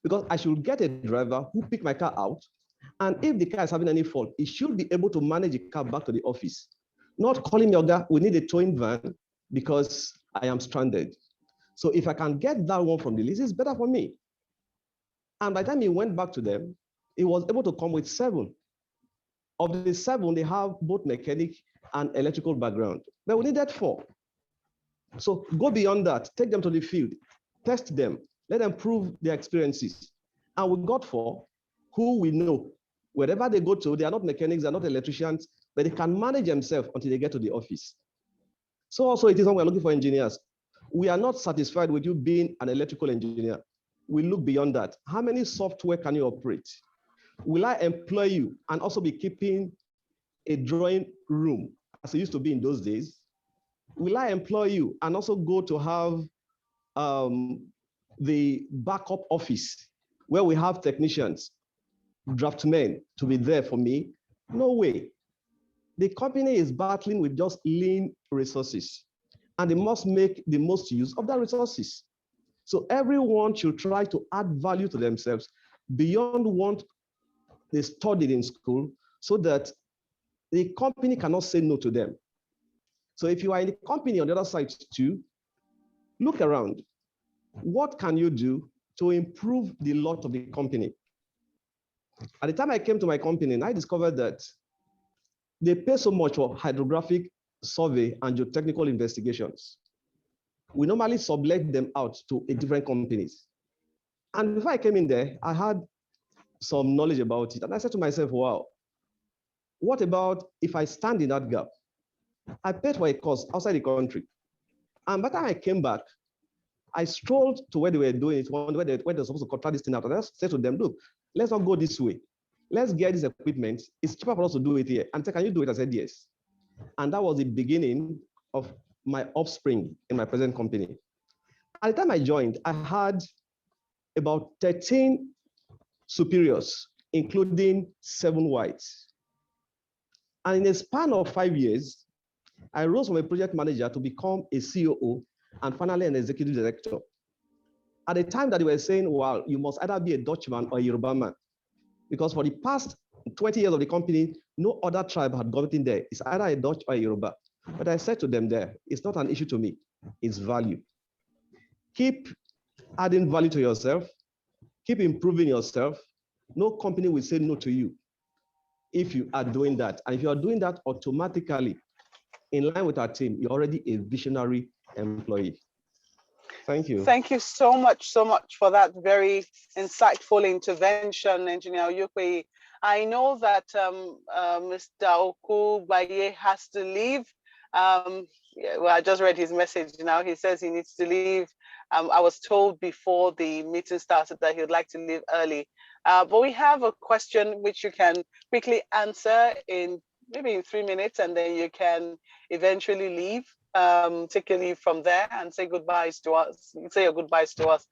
Because I should get a driver who pick my car out, and if the car is having any fault, he should be able to manage the car back to the office. Not calling me, Oga, we need a towing van because I am stranded. So if I can get that one from the list, it's better for me. And by the time he went back to them, he was able to come with 7. Of the 7, they have both mechanic and electrical background. But we needed 4. So go beyond that, take them to the field, test them, let them prove their experiences. And we got 4 who we know, wherever they go to, they are not mechanics, they're not electricians, but they can manage themselves until they get to the office. So also it is when we're looking for engineers. We are not satisfied with you being an electrical engineer. We look beyond that. How many software can you operate? Will I employ you and also be keeping a drawing room as it used to be in those days? Will I employ you and also go to have the backup office where we have technicians, draftsmen to be there for me? No way. The company is battling with just lean resources, and they must make the most use of their resources. So everyone should try to add value to themselves beyond what they studied in school, so that the company cannot say no to them. So if you are in the company on the other side too, look around. What can you do to improve the lot of the company? At the time I came to my company, and I discovered that they pay so much for hydrographic survey and geotechnical investigations. We normally sublet them out to different companies. And before I came in there, I had some knowledge about it. And I said to myself, wow, what about if I stand in that gap? I paid for a course outside the country. And by the time I came back, I strolled to where they were doing it, where they're supposed to contract this thing out. And I said to them, look, let's not go this way. Let's get this equipment. It's cheaper for us to do it here. And said, can you do it? I said, yes. And that was the beginning of my offspring in my present company. At the time I joined, I had about 13 superiors, including 7 whites. And in a span of 5 years, I rose from a project manager to become a COO and finally an executive director. At the time that they were saying, well, you must either be a Dutchman or a Yoruba man, because for the past 20 years of the company, no other tribe had gotten there. It's either a Dutch or a Yoruba. But I said to them there, it's not an issue to me, it's value. Keep adding value to yourself, keep improving yourself. No company will say no to you if you are doing that. And if you are doing that automatically, in line with our team, you're already a visionary employee. Thank you. Thank you so much for that very insightful intervention, Engineer Oyukwe. I know that Mr. Oku Baye has to leave. Yeah, well, I just read his message now. He says he needs to leave. I was told before the meeting started that he would like to leave early. But we have a question which you can quickly answer in maybe in 3 minutes, and then you can eventually leave. Take a leave from there and say goodbyes to us. Say your goodbyes to us.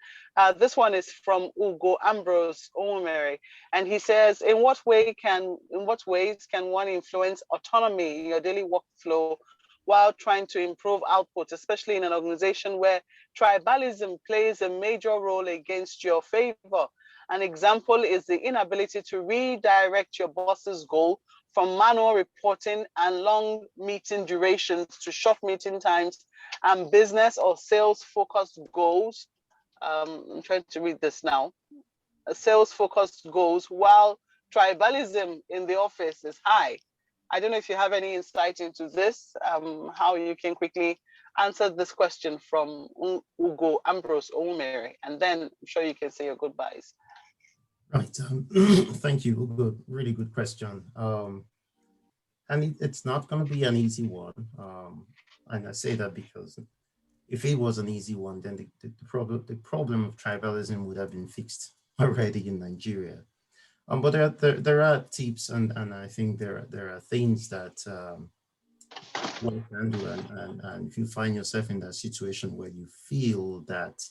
This one is from Ugo Ambrose Omeri, and he says, in what ways can one influence autonomy in your daily workflow while trying to improve output, especially in an organization where tribalism plays a major role against your favor? An example is the inability to redirect your boss's goal from manual reporting and long meeting durations to short meeting times and business or sales focused goals. I'm trying to read this now. Sales focused goals while tribalism in the office is high. I don't know if you have any insight into this, how you can quickly answer this question from Ugo Ambrose Omeri, and then I'm sure you can say your goodbyes. Right. Thank you. Good. Really good question. And it's not going to be an easy one. And I say that because if it was an easy one, then the problem of tribalism would have been fixed already in Nigeria. But there are tips, and I think there are things that one can do. And if you find yourself in that situation where you feel that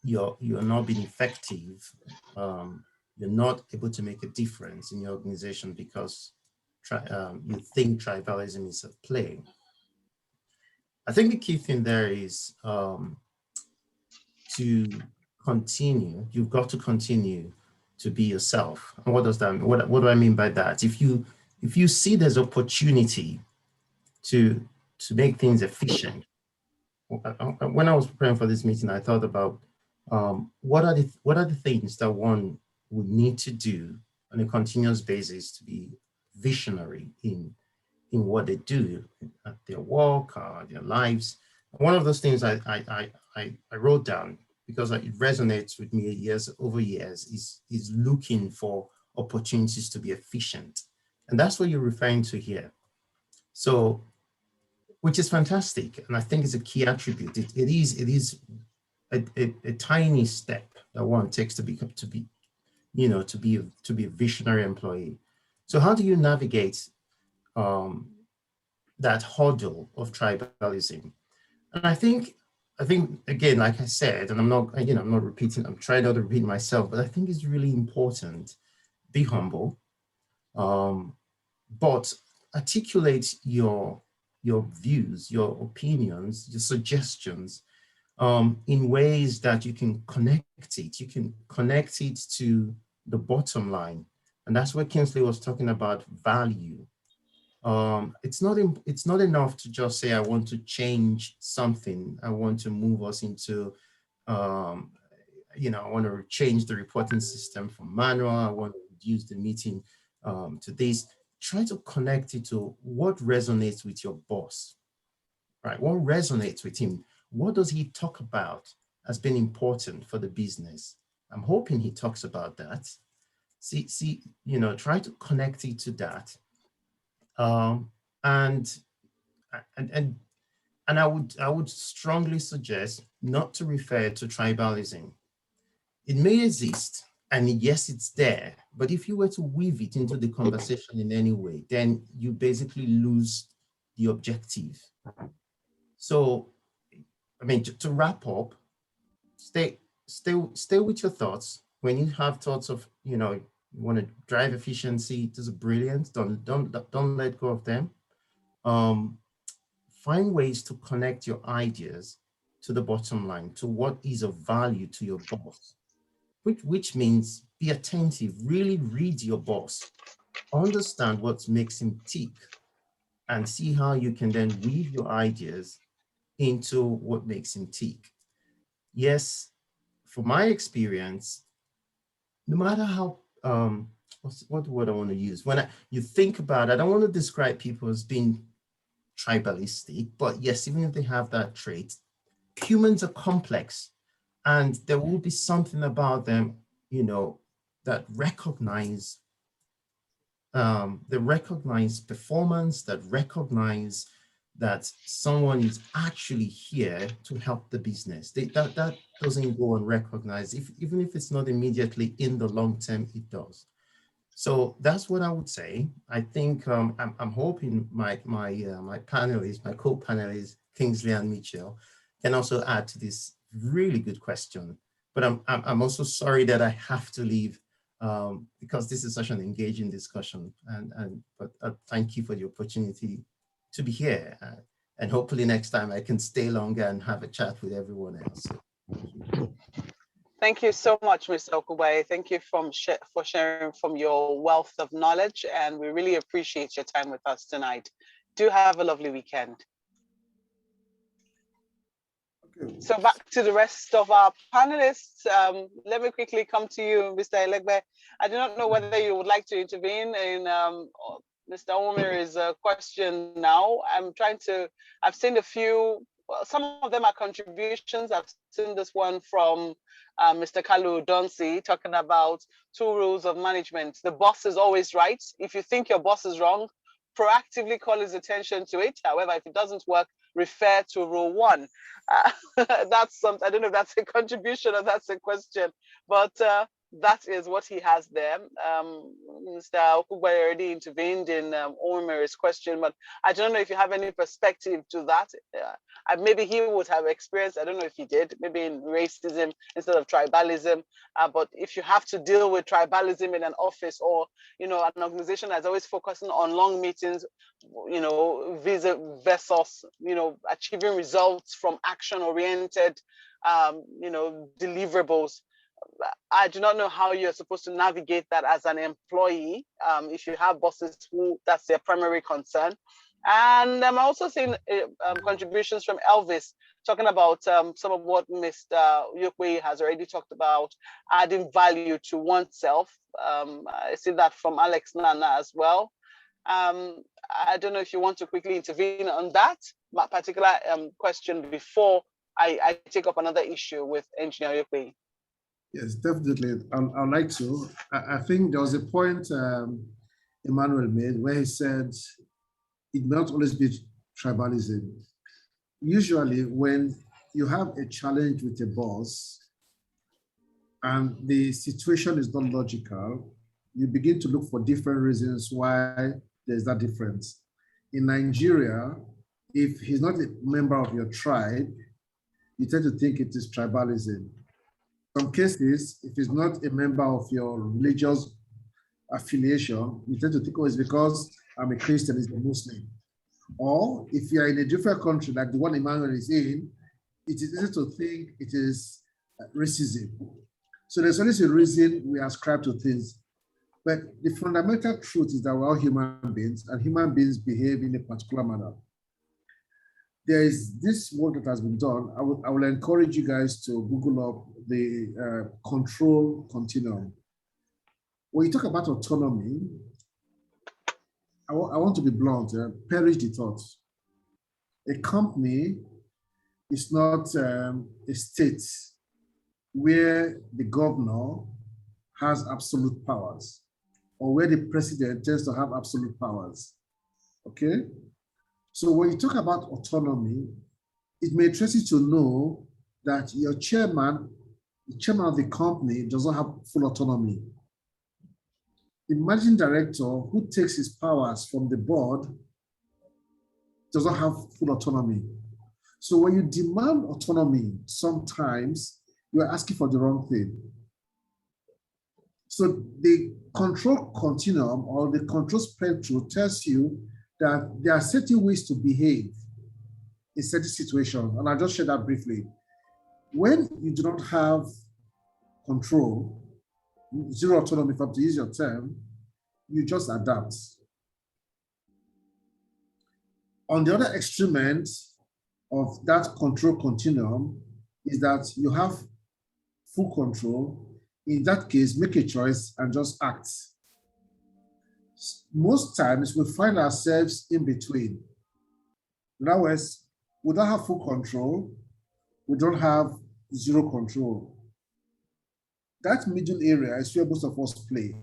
you're not being effective, you're not able to make a difference in your organization because you think tribalism is at play. I think the key thing there is to continue. You've got to continue to be yourself. And what does that mean? What do I mean by that? If you see there's opportunity to make things efficient. When I was preparing for this meeting, I thought about what are the things that one would need to do on a continuous basis to be visionary in what they do at their work, their lives. One of those things I wrote down because it resonates with me over years is looking for opportunities to be efficient. And that's what you're referring to here. So, which is fantastic. And I think it's a key attribute. It is a tiny step that one takes to be a visionary employee. So how do you navigate that hurdle of tribalism? And I think again, like I said, and I'm not repeating, I'm trying not to repeat myself, but I think it's really important. Be humble, but articulate your views, your opinions, your suggestions in ways that you can connect it. You can connect it to the bottom line. And that's what Kingsley was talking about, value. It's not enough to just say, I want to change something. I want to move us into, I want to change the reporting system from manual. I want to reduce the meeting to this. Try to connect it to what resonates with your boss, right? What resonates with him? What does he talk about as being important for the business? I'm hoping he talks about that. Try to connect it to that. And I would strongly suggest not to refer to tribalism. It may exist, and yes, it's there, but if you were to weave it into the conversation in any way, then you basically lose the objective. So, I mean, to wrap up, stay with your thoughts. When you have thoughts of, you want to drive efficiency, this is brilliant. Don't let go of them. Find ways to connect your ideas to the bottom line, to what is of value to your boss, which means be attentive, really read your boss, understand what makes him tick, and see how you can then weave your ideas into what makes him tick. Yes, from my experience, no matter how, what word I want to use? When you think about it, I don't want to describe people as being tribalistic, but yes, even if they have that trait, humans are complex, and there will be something about them, you know, that recognize performance, that recognize that someone is actually here to help the business. That doesn't go unrecognized. Even if it's not immediately, in the long term, it does. So that's what I would say. I think I'm hoping my panelists, my co-panelists, Kingsley and Mitchell, can also add to this really good question. But I'm also sorry that I have to leave because this is such an engaging discussion. But thank you for the opportunity to be here. And hopefully next time I can stay longer and have a chat with everyone else. So, thank you so much, Mr. Okubaye. Thank you for sharing from your wealth of knowledge, and we really appreciate your time with us tonight. Do have a lovely weekend. Okay. So back to the rest of our panelists. Let me quickly come to you, Mr. Elegbe. I do not know whether you would like to intervene in Mr. Omir's question now. I've seen a few, well, some of them are contributions. I've seen this one from Mr. Kalu Donsi talking about 2 rules of management. The boss is always right. If you think your boss is wrong, proactively call his attention to it. However, if it doesn't work, refer to rule 1. That's something, I don't know if that's a contribution or that's a question, but that is what he has there. Mr. Okubaye already intervened in Omer's question, but I don't know if you have any perspective to that. Maybe he would have experience, I don't know if he did, maybe in racism instead of tribalism. But if you have to deal with tribalism in an office, or, you know, an organization that's always focusing on long meetings, you know, versus, you know, achieving results from action-oriented, you know, deliverables. I do not know how you're supposed to navigate that as an employee if you have bosses who that's their primary concern. And I'm also seeing contributions from Elvis talking about some of what Mr. Yokwe has already talked about, adding value to oneself. I see that from Alex Nana as well. I don't know if you want to quickly intervene on that particular question before I take up another issue with Engineer Yokwe. Yes, definitely. I'd like to. I think there was a point Emmanuel made where he said it may not always be tribalism. Usually when you have a challenge with a boss and the situation is not logical, you begin to look for different reasons why there's that difference. In Nigeria, if he's not a member of your tribe, you tend to think it is tribalism. Some cases, if it's not a member of your religious affiliation, you tend to think, oh, it's because I'm a Christian, it's a Muslim. Or if you're in a different country, like the one Emmanuel is in, it is easy to think it is racism. So there's always a reason we ascribe to things. But the fundamental truth is that we're all human beings, and human beings behave in a particular manner. There is this work that has been done. I will encourage you guys to Google up the control continuum. When you talk about autonomy, I want to be blunt, perish the thought. A company is not a state where the governor has absolute powers or where the president tends to have absolute powers, okay? So when you talk about autonomy, it may interest you to know that your chairman, the chairman of the company, does not have full autonomy. The managing director who takes his powers from the board does not have full autonomy. So when you demand autonomy, sometimes you are asking for the wrong thing. So the control continuum or the control spectrum tells you that there are certain ways to behave in certain situations. And I'll just share that briefly. When you do not have control, zero autonomy, if I have to use your term, you just adapt. On the other extreme end of that control continuum is that you have full control. In that case, make a choice and just act. Most times we find ourselves in between. In other words, we don't have full control, we don't have zero control. That middle area is where most of us play.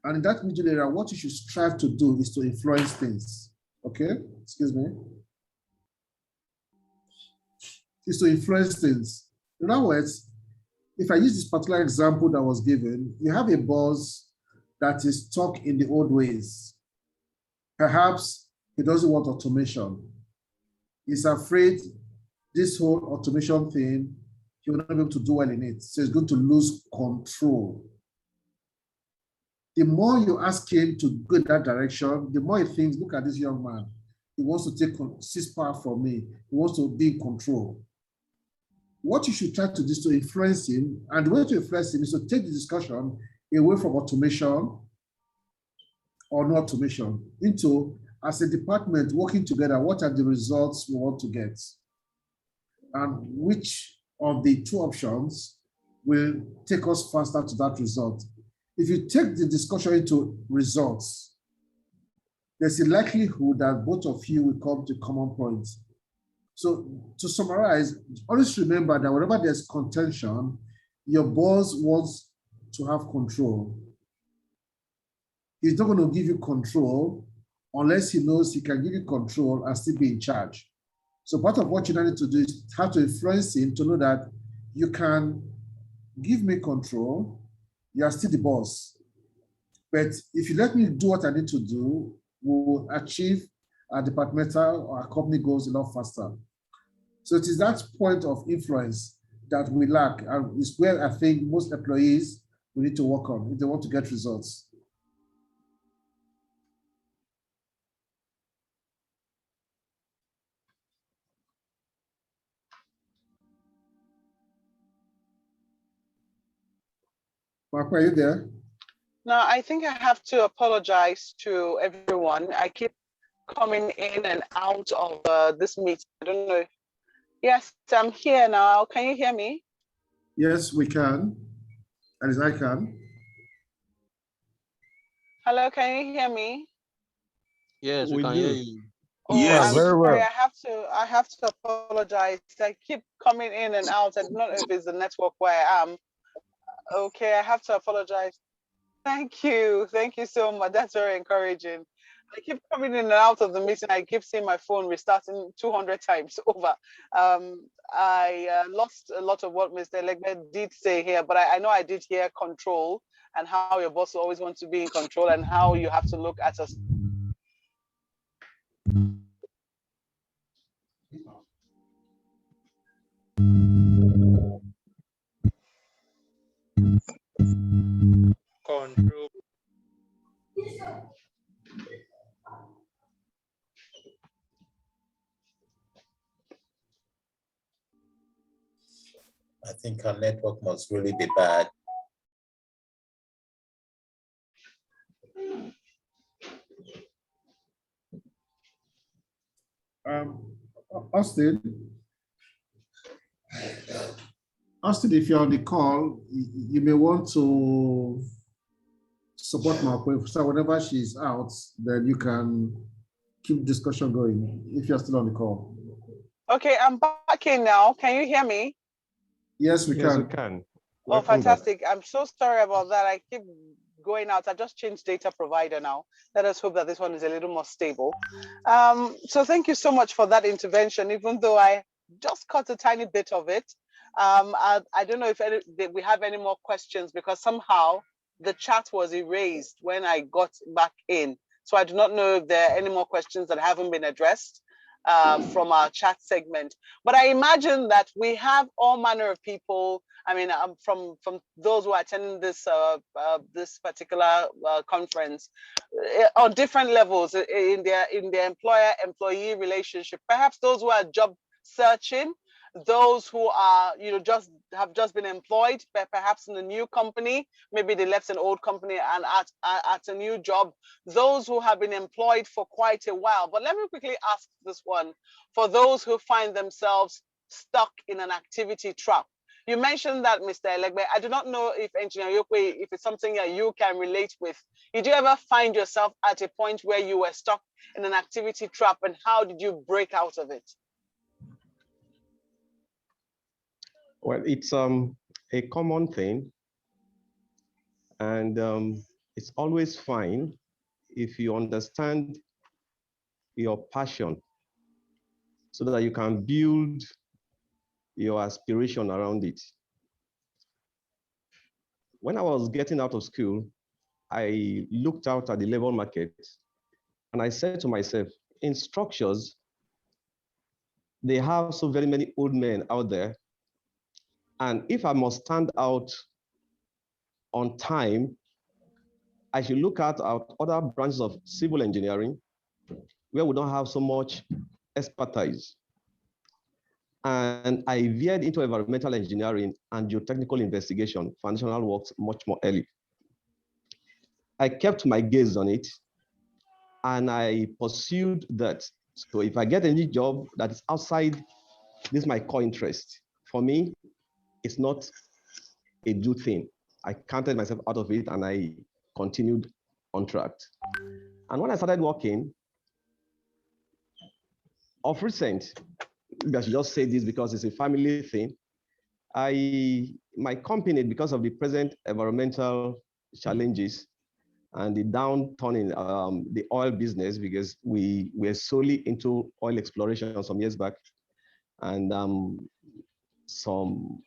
And in that middle area, what you should strive to do is to influence things. Okay, excuse me. Is to influence things. In other words, if I use this particular example that was given, you have a boss that is stuck in the old ways. Perhaps he doesn't want automation. He's afraid this whole automation thing, he will not be able to do well in it. So he's going to lose control. The more you ask him to go in that direction, the more he thinks, look at this young man. He wants to take seize power from me. He wants to be in control. What you should try to do is to influence him. And the way to influence him is to take the discussion away from automation or no automation into, as a department working together, what are the results we want to get? And which of the two options will take us faster to that result? If you take the discussion into results, there's a likelihood that both of you will come to common points. So to summarize, always remember that whenever there's contention, your boss wants to have control. He's not going to give you control unless he knows he can give you control and still be in charge. So part of what you need to do is have to influence him to know that you can give me control, you are still the boss. But if you let me do what I need to do, we will achieve our departmental or our company goals a lot faster. So it is that point of influence that we lack, and is where I think most employees will need to work on if they want to get results. Mark, are you there? Now, I think I have to apologize to everyone. I keep coming in and out of this meeting. I don't know. Yes, I'm here now. Can you hear me? Yes, we can. As I can. Hello, can you hear me? Yes, we can hear you. Oh, Yes. I'm sorry. I have to apologize. I keep coming in and out. I don't know if it's the network where I am. Okay, I have to apologize. Thank you. Thank you so much. That's very encouraging. I keep coming in and out of the meeting. I keep seeing my phone restarting 200 times over. I lost a lot of what Mr. Legbe did say here, but I know I did hear control and how your boss always wants to be in control and how you have to look at us. Control. I think our network must really be bad. Austin, if you're on the call, you may want to support Marco. So whenever she's out, then you can keep discussion going if you're still on the call. Okay, I'm back in now. Can you hear me? Yes, we Yes, can. we can. Oh, Welcome back. fantastic. I'm so sorry about that. I keep going out. I just changed data provider now. Let us hope that this one is a little more stable. So thank you so much for that intervention, even though I just caught a tiny bit of it. I don't know if we have any more questions because somehow the chat was erased when I got back in. So I do not know if there are any more questions that haven't been addressed from our chat segment. But I imagine that we have all manner of people. I mean, from those who are attending this this particular conference on different levels in their employer-employee relationship. Perhaps those who are job searching, those who are have just been employed, perhaps in a new company, maybe they left an old company and at a new job, those who have been employed for quite a while. But let me quickly ask this one for those who find themselves stuck in an activity trap. You mentioned that, Mr. Elegbe. I do not know if Engineer Yokwe, if it's something that you can relate with. Did you ever find yourself at a point where you were stuck in an activity trap, and how did you break out of it? Well, it's a common thing, and it's always fine if you understand your passion so that you can build your aspiration around it. When I was getting out of school, I looked out at the labor market and I said to myself, in structures, they have so very many old men out there. And if I must stand out on time, I should look at other branches of civil engineering where we don't have so much expertise. And I veered into environmental engineering and geotechnical investigation, foundational works much more early. I kept my gaze on it and I pursued that. So if I get any job that is outside, this is my core interest. For me, it's not a do thing. I counted myself out of it and I continued on track. And when I started working, of recent, I should just say this because it's a family thing, my company, because of the present environmental challenges and the downturn in the oil business, because we were solely into oil exploration some years back, and some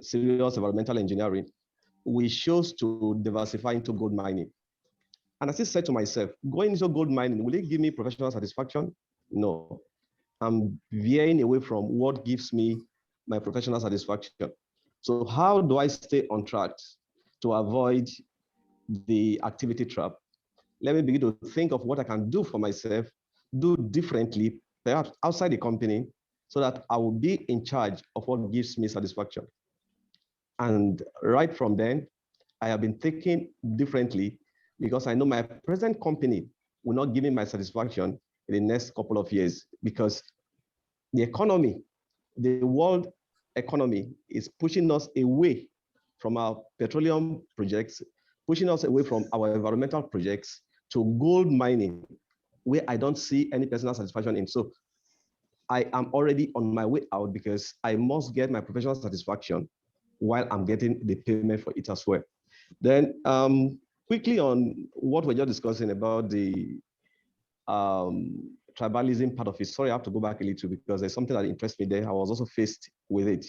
serious environmental engineering, we chose to diversify into gold mining. And I still said to myself, going into gold mining, will it give me professional satisfaction? No. I'm veering away from what gives me my professional satisfaction. So how do I stay on track to avoid the activity trap? Let me begin to think of what I can do for myself, do differently, perhaps outside the company, so that I will be in charge of what gives me satisfaction. And right from then, I have been thinking differently because I know my present company will not give me my satisfaction in the next couple of years, because the economy, the world economy is pushing us away from our petroleum projects, pushing us away from our environmental projects to gold mining, where I don't see any personal satisfaction in. So I am already on my way out because I must get my professional satisfaction while I'm getting the payment for it as well. Then quickly on what we're just discussing about the tribalism part of it. Sorry, I have to go back a little because there's something that impressed me there. I was also faced with it.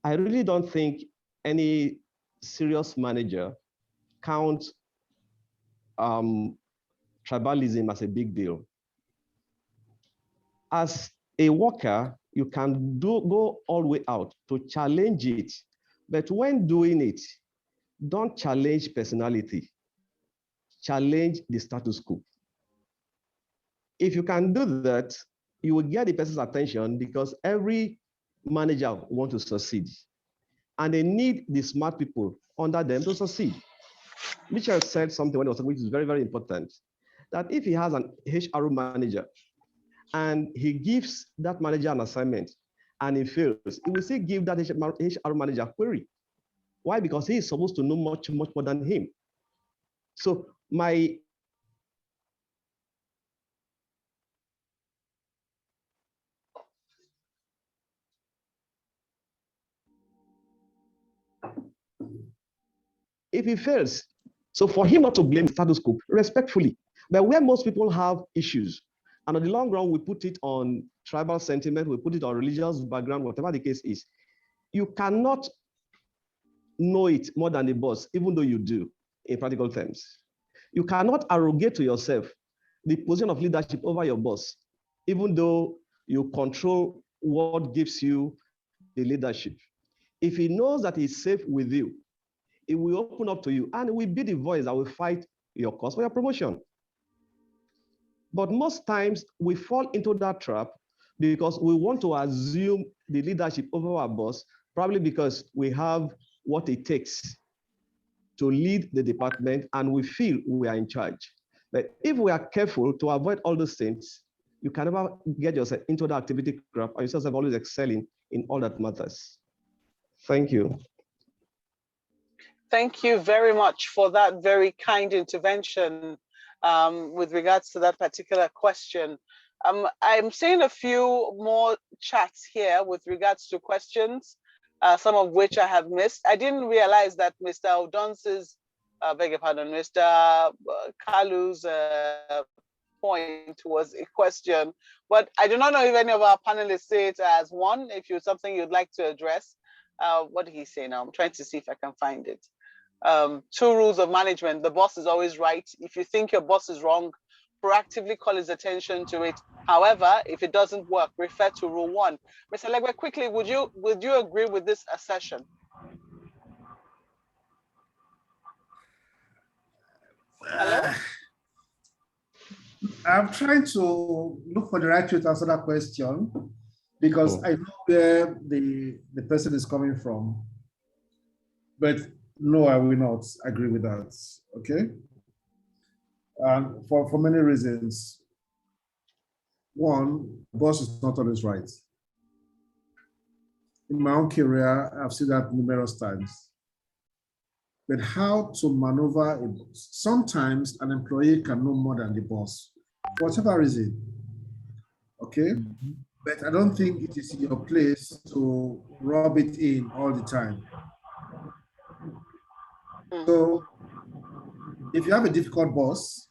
I really don't think any serious manager counts tribalism as a big deal. As a worker, you can go all the way out to challenge it. But when doing it, don't challenge personality. Challenge the status quo. If you can do that, you will get the person's attention because every manager wants to succeed. And they need the smart people under them to succeed. Mitchell said something when he was, which is very, very important, that if he has an HR manager and he gives that manager an assignment and he fails, he will still give that HR manager a query. Why? Because he is supposed to know much, much more than him. So if he fails, so for him not to blame the status quo, respectfully, but where most people have issues, and on the long run, we put it on tribal sentiment, we put it on religious background, whatever the case is, you cannot know it more than the boss, even though you do, in practical terms. You cannot arrogate to yourself the position of leadership over your boss, even though you control what gives you the leadership. If he knows that he's safe with you, it will open up to you and it will be the voice that will fight your cause for your promotion. But most times we fall into that trap because we want to assume the leadership over our boss, probably because we have what it takes to lead the department and we feel we are in charge. But if we are careful to avoid all those things, you can never get yourself into the activity trap and yourself always excelling in all that matters. Thank you. Thank you very much for that very kind intervention with regards to that particular question. I'm seeing a few more chats here with regards to questions. some of which I have missed. I didn't realize that Mr. Odonce's, beg your pardon, Mr. Kalu's point was a question, but I do not know if any of our panelists say it as one. If you something you'd like to address, what did he say now? I'm trying to see if I can find it. 2 rules of management. The boss is always right. If you think your boss is wrong, proactively call his attention to it. However, if it doesn't work, refer to rule 1. Mr. Legwe, quickly, would you agree with this assertion? Hello? I'm trying to look for the right way to answer that question, because I know where the person is coming from. But no, I will not agree with that. Okay. And for many reasons. One, boss is not always right. In my own career, I've seen that numerous times. But how to maneuver it? Sometimes an employee can know more than the boss, for whatever reason. Okay? But I don't think it is your place to rub it in all the time. So if you have a difficult boss,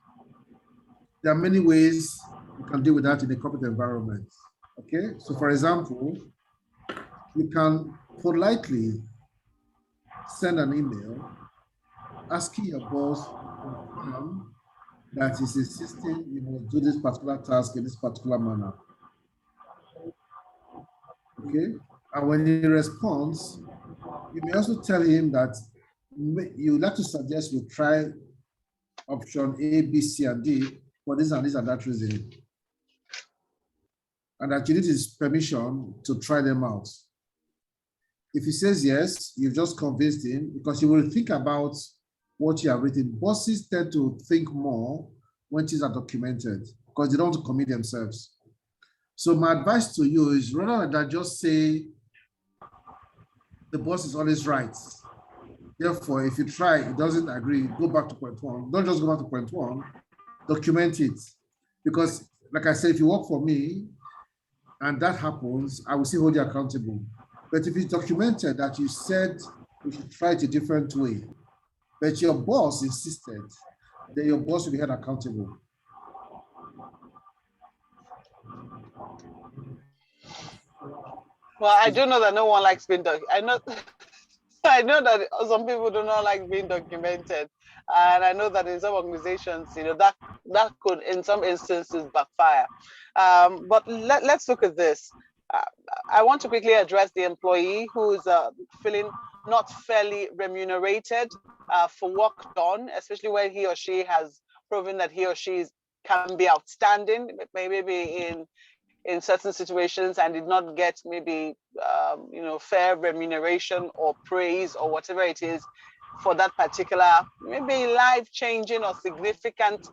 there are many ways you can deal with that in a corporate environment. Okay, so for example, you can politely send an email asking your boss that is insisting you must do this particular task in this particular manner. Okay, and when he responds, you may also tell him that you would like to suggest we try option A, B, C, and D for this and this and that reason. And that you need his permission to try them out. If he says yes, you've just convinced him, because you will think about what you have written. Bosses tend to think more when things are documented, because they don't want to commit themselves. So my advice to you is, rather than just say the boss is always right. Therefore, if you try, it doesn't agree, go back to point 1. Don't just go back to point 1, document it. Because like I said, if you work for me and that happens, I will still hold you accountable. But if it's documented that you said we should try it a different way, but your boss insisted, then your boss will be held accountable. Well, I do know that no one likes being documented. I know that some people do not like being documented. And I know that in some organizations, that could, in some instances, backfire. But let's look at this. I want to quickly address the employee who is feeling not fairly remunerated for work done, especially when he or she has proven that he or she can be outstanding, maybe in certain situations, and did not get maybe fair remuneration or praise or whatever it is for that particular maybe life-changing or significant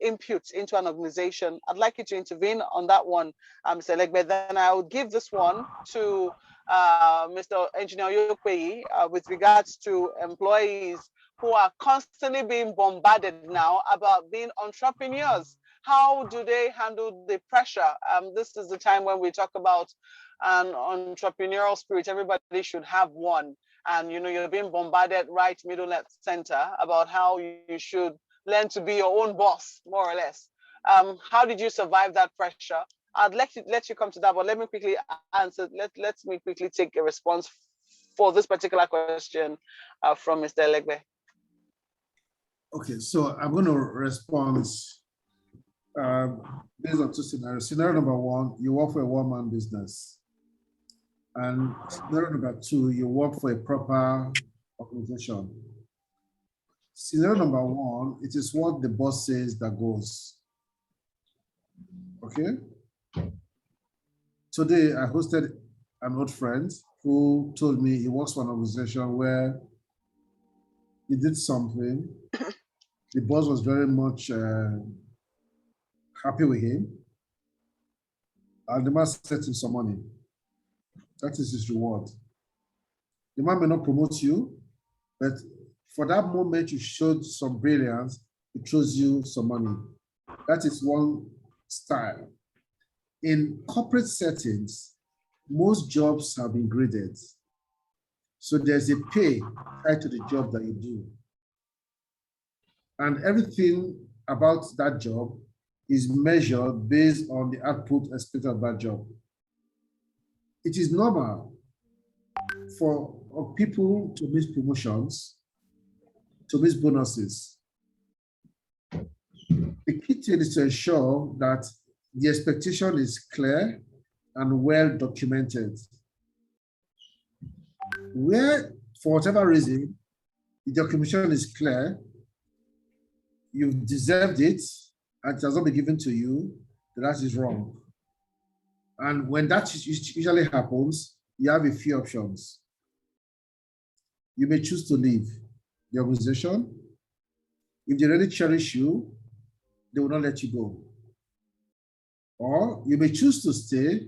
input into an organization. I'd like you to intervene on that one, Mr. Legbe. Then I'll give this one to Mr. Engineer Yokweyi with regards to employees who are constantly being bombarded now about being entrepreneurs. How do they handle the pressure? This is the time when we talk about an entrepreneurial spirit. Everybody should have one. And you're being bombarded right, middle, left, center about how you should learn to be your own boss, more or less. How did you survive that pressure? I'd let you come to that, but let me quickly answer. Let me quickly take a response for this particular question from Mr. Legbe. Okay, so I'm going to respond based on 2 scenarios. Scenario number 1, you work for a one-man business. And scenario number 2, you work for a proper organization. Scenario number 1, it is what the boss says that goes. Okay? Today, I hosted an old friend who told me he works for an organization where he did something. The boss was very much happy with him. And the man sent him some money. That is his reward. The man may not promote you, but for that moment you showed some brilliance, it throws you some money. That is one style. In corporate settings, most jobs have been graded. So there's a pay tied to the job that you do. And everything about that job is measured based on the output expected of that job. It is normal for people to miss promotions, to miss bonuses. The key thing is to ensure that the expectation is clear and well documented. Where, for whatever reason, the documentation is clear, you've deserved it, and it has not been given to you, that is wrong. And when that usually happens, you have a few options. You may choose to leave the organization. If they really cherish you, they will not let you go. Or you may choose to stay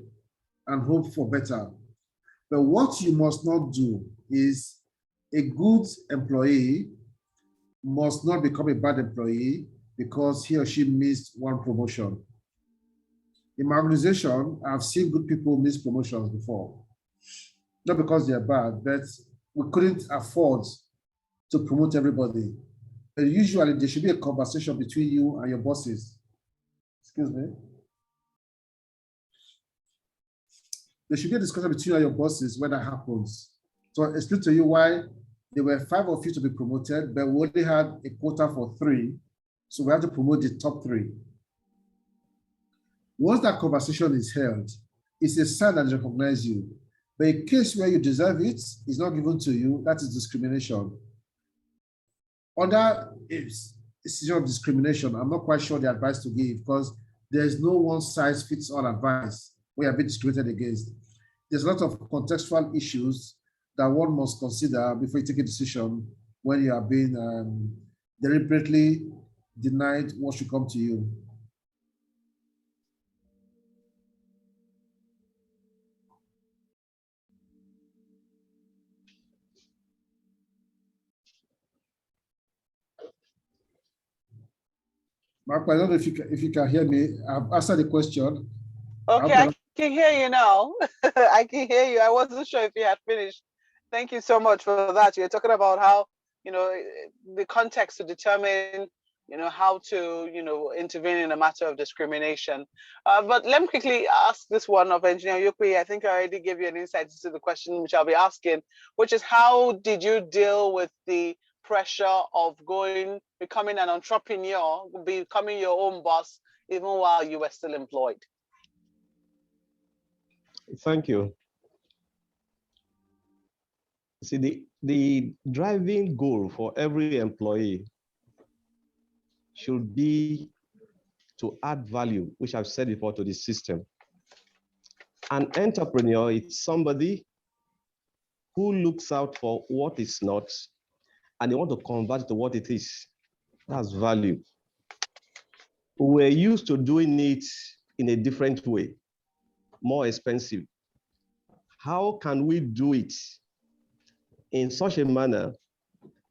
and hope for better. But what you must not do is a good employee must not become a bad employee because he or she missed one promotion. In my organization, I've seen good people miss promotions before. Not because they're bad, but we couldn't afford to promote everybody. But usually there should be a conversation between you and your bosses. Excuse me. There should be a discussion between you and your bosses when that happens. So I explain to you why there were 5 of you to be promoted, but we only had a quota for 3. So we have to promote the top 3. Once that conversation is held, it's a sign that they recognize you. But in case where you deserve it, it's not given to you, that is discrimination. Under a situation of discrimination, I'm not quite sure the advice to give because there's no one size fits all advice when you're being discriminated against. There's a lot of contextual issues that one must consider before you take a decision when you are being deliberately denied what should come to you. Mark, I don't know if you can hear me. I've answered the question. Okay, I can hear you now. I can hear you. I wasn't sure if you had finished. Thank you so much for that. You're talking about how, the context to determine, how to, intervene in a matter of discrimination. But let me quickly ask this one of Engineer Yukwi. I think I already gave you an insight into the question which I'll be asking, which is how did you deal with the pressure of becoming an entrepreneur, becoming your own boss, even while you were still employed? Thank you. See, the driving goal for every employee should be to add value, which I've said before, to the system. An entrepreneur is somebody who looks out for what is not, and they want to convert it to what it is. That's value. We're used to doing it in a different way, more expensive. How can we do it in such a manner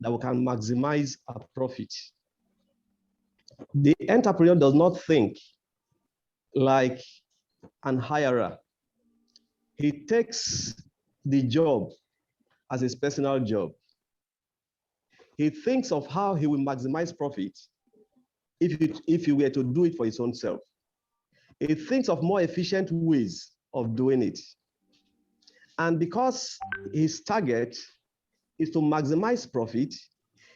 that we can maximize our profit? The entrepreneur does not think like an hirer. He takes the job as his personal job. He thinks of how he will maximize profit if he were to do it for his own self. He thinks of more efficient ways of doing it. And because his target is to maximize profit,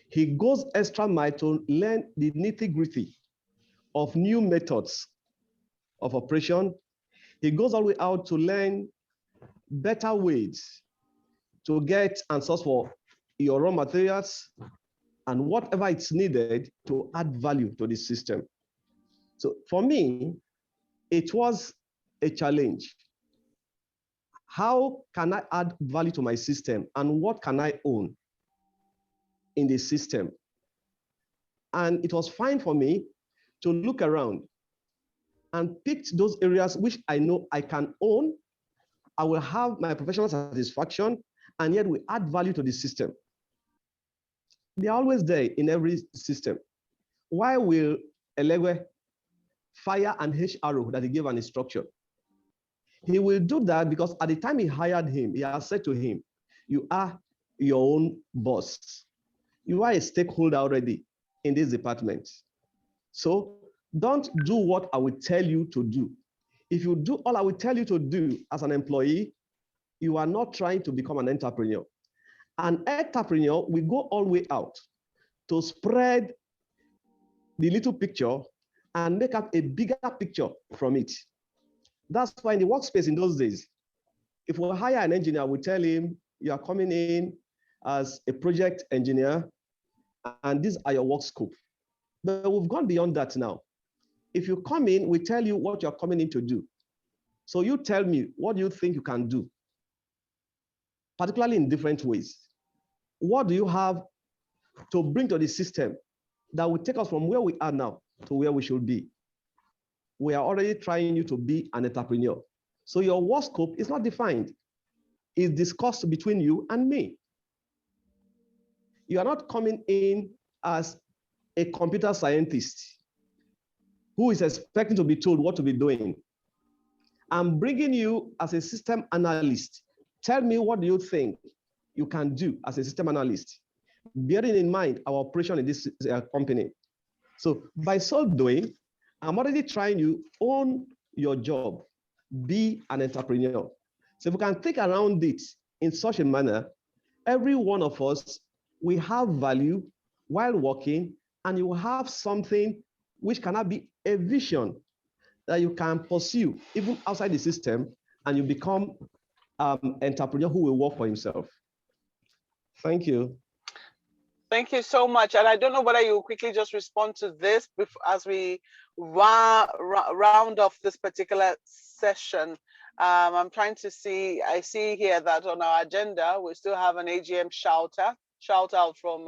he goes extra mile to learn the nitty-gritty of new methods of operation. He goes all the way out to learn better ways to get and source for your raw materials and whatever it's needed to add value to the system. So for me, it was a challenge. How can I add value to my system and what can I own in the system? And it was fine for me to look around and pick those areas which I know I can own. I will have my professional satisfaction, and yet we add value to the system. They're always there in every system. Why will Elegwe fire an HR that he gave an instruction? He will do that because at the time he hired him, he has said to him, you are your own boss. You are a stakeholder already in this department. So don't do what I will tell you to do. If you do all I will tell you to do as an employee, you are not trying to become an entrepreneur. An entrepreneur will go all the way out to spread the little picture and make up a bigger picture from it. That's why in the workspace in those days, if we hire an engineer, we tell him, you are coming in as a project engineer, and these are your work scope. But we've gone beyond that now. If you come in, we tell you what you're coming in to do. So you tell me, what do you think you can do? Particularly in different ways. What do you have to bring to the system that will take us from where we are now to where we should be? We are already trying you to be an entrepreneur. So your work scope is not defined. It's discussed between you and me. You are not coming in as a computer scientist who is expecting to be told what to be doing. I'm bringing you as a system analyst. Tell me, what do you think you can do as a system analyst, bearing in mind our operation in this company? So by so doing, I'm already trying you own your job, be an entrepreneur. So if we can think around it in such a manner, every one of us, we have value while working, and you will have something which cannot be a vision that you can pursue even outside the system, and you become an entrepreneur who will work for himself. Thank you. Thank you so much. And I don't know whether you quickly just respond to this as we round off this particular session. I'm trying to see, I see here that on our agenda, we still have an AGM shout out from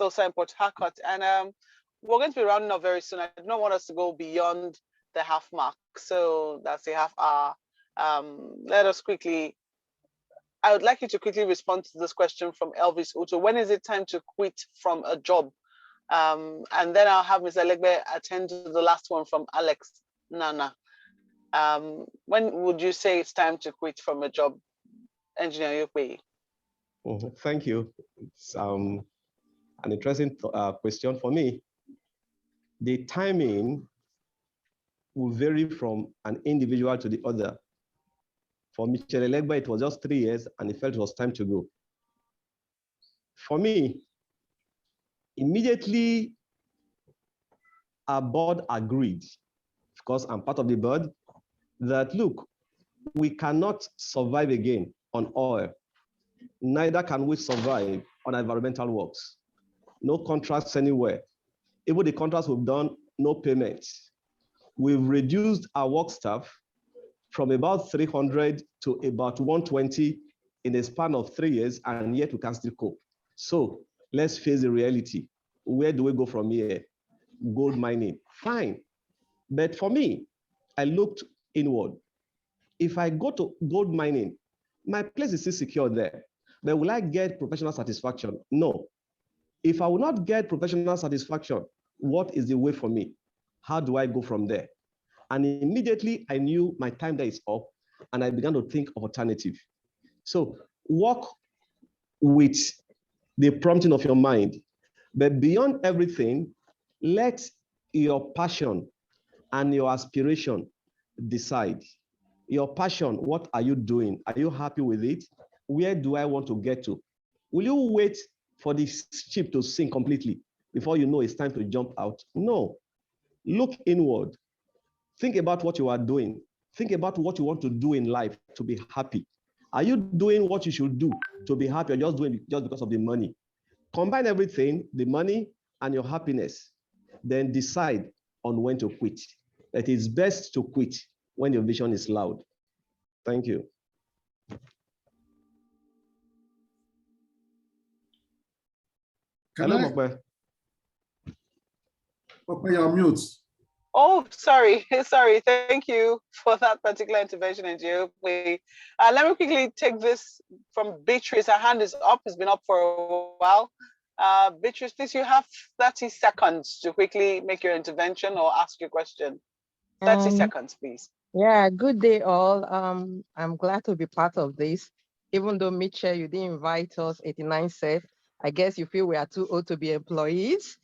THSOSA in Port Harcourt. And we're going to be rounding up very soon. I don't want us to go beyond the half mark. So that's a half hour. Let us quickly, I would like you to quickly respond to this question from Elvis Uto. When is it time to quit from a job? And then I'll have Mr. Legbe attend to the last one from Alex Nana. When would you say it's time to quit from a job, Engineer Yokwe? Thank you. It's an interesting question for me. The timing will vary from an individual to the other. For Michel Legba, it was just 3 years and he felt it was time to go. For me, immediately our board agreed, because I'm part of the board, that look, we cannot survive again on oil. Neither can we survive on environmental works. No contracts anywhere. Even the contracts we've done, no payments. We've reduced our work staff from about 300 to about 120 in a span of 3 years, and yet we can still cope. So let's face the reality. Where do we go from here? Gold mining, fine. But for me, I looked inward. If I go to gold mining, my place is still secure there. But will I get professional satisfaction? No. If I will not get professional satisfaction, what is the way for me? How do I go from there? And immediately I knew my time there is up, and I began to think of alternative. So work with the prompting of your mind, but beyond everything, let your passion and your aspiration decide. Your passion, what are you doing? Are you happy with it? Where do I want to get to? Will you wait for the ship to sink completely before you know it's time to jump out? No. Look inward. Think about what you are doing. Think about what you want to do in life to be happy. Are you doing what you should do to be happy, or just doing it just because of the money? Combine everything, the money and your happiness, then decide on when to quit. It is best to quit when your vision is loud. Thank you. Hello, Mokwe. Mokwe, you're on mute. Oh, sorry. Thank you for that particular intervention, Engineer. Let me quickly take this from Beatrice. Her hand is up. It's been up for a while. Beatrice, please, you have 30 seconds to quickly make your intervention or ask your question. 30 seconds, please. Yeah, good day all. I'm glad to be part of this. even though Mitchell, you didn't invite us, 89 said, I guess you feel we are too old to be employees.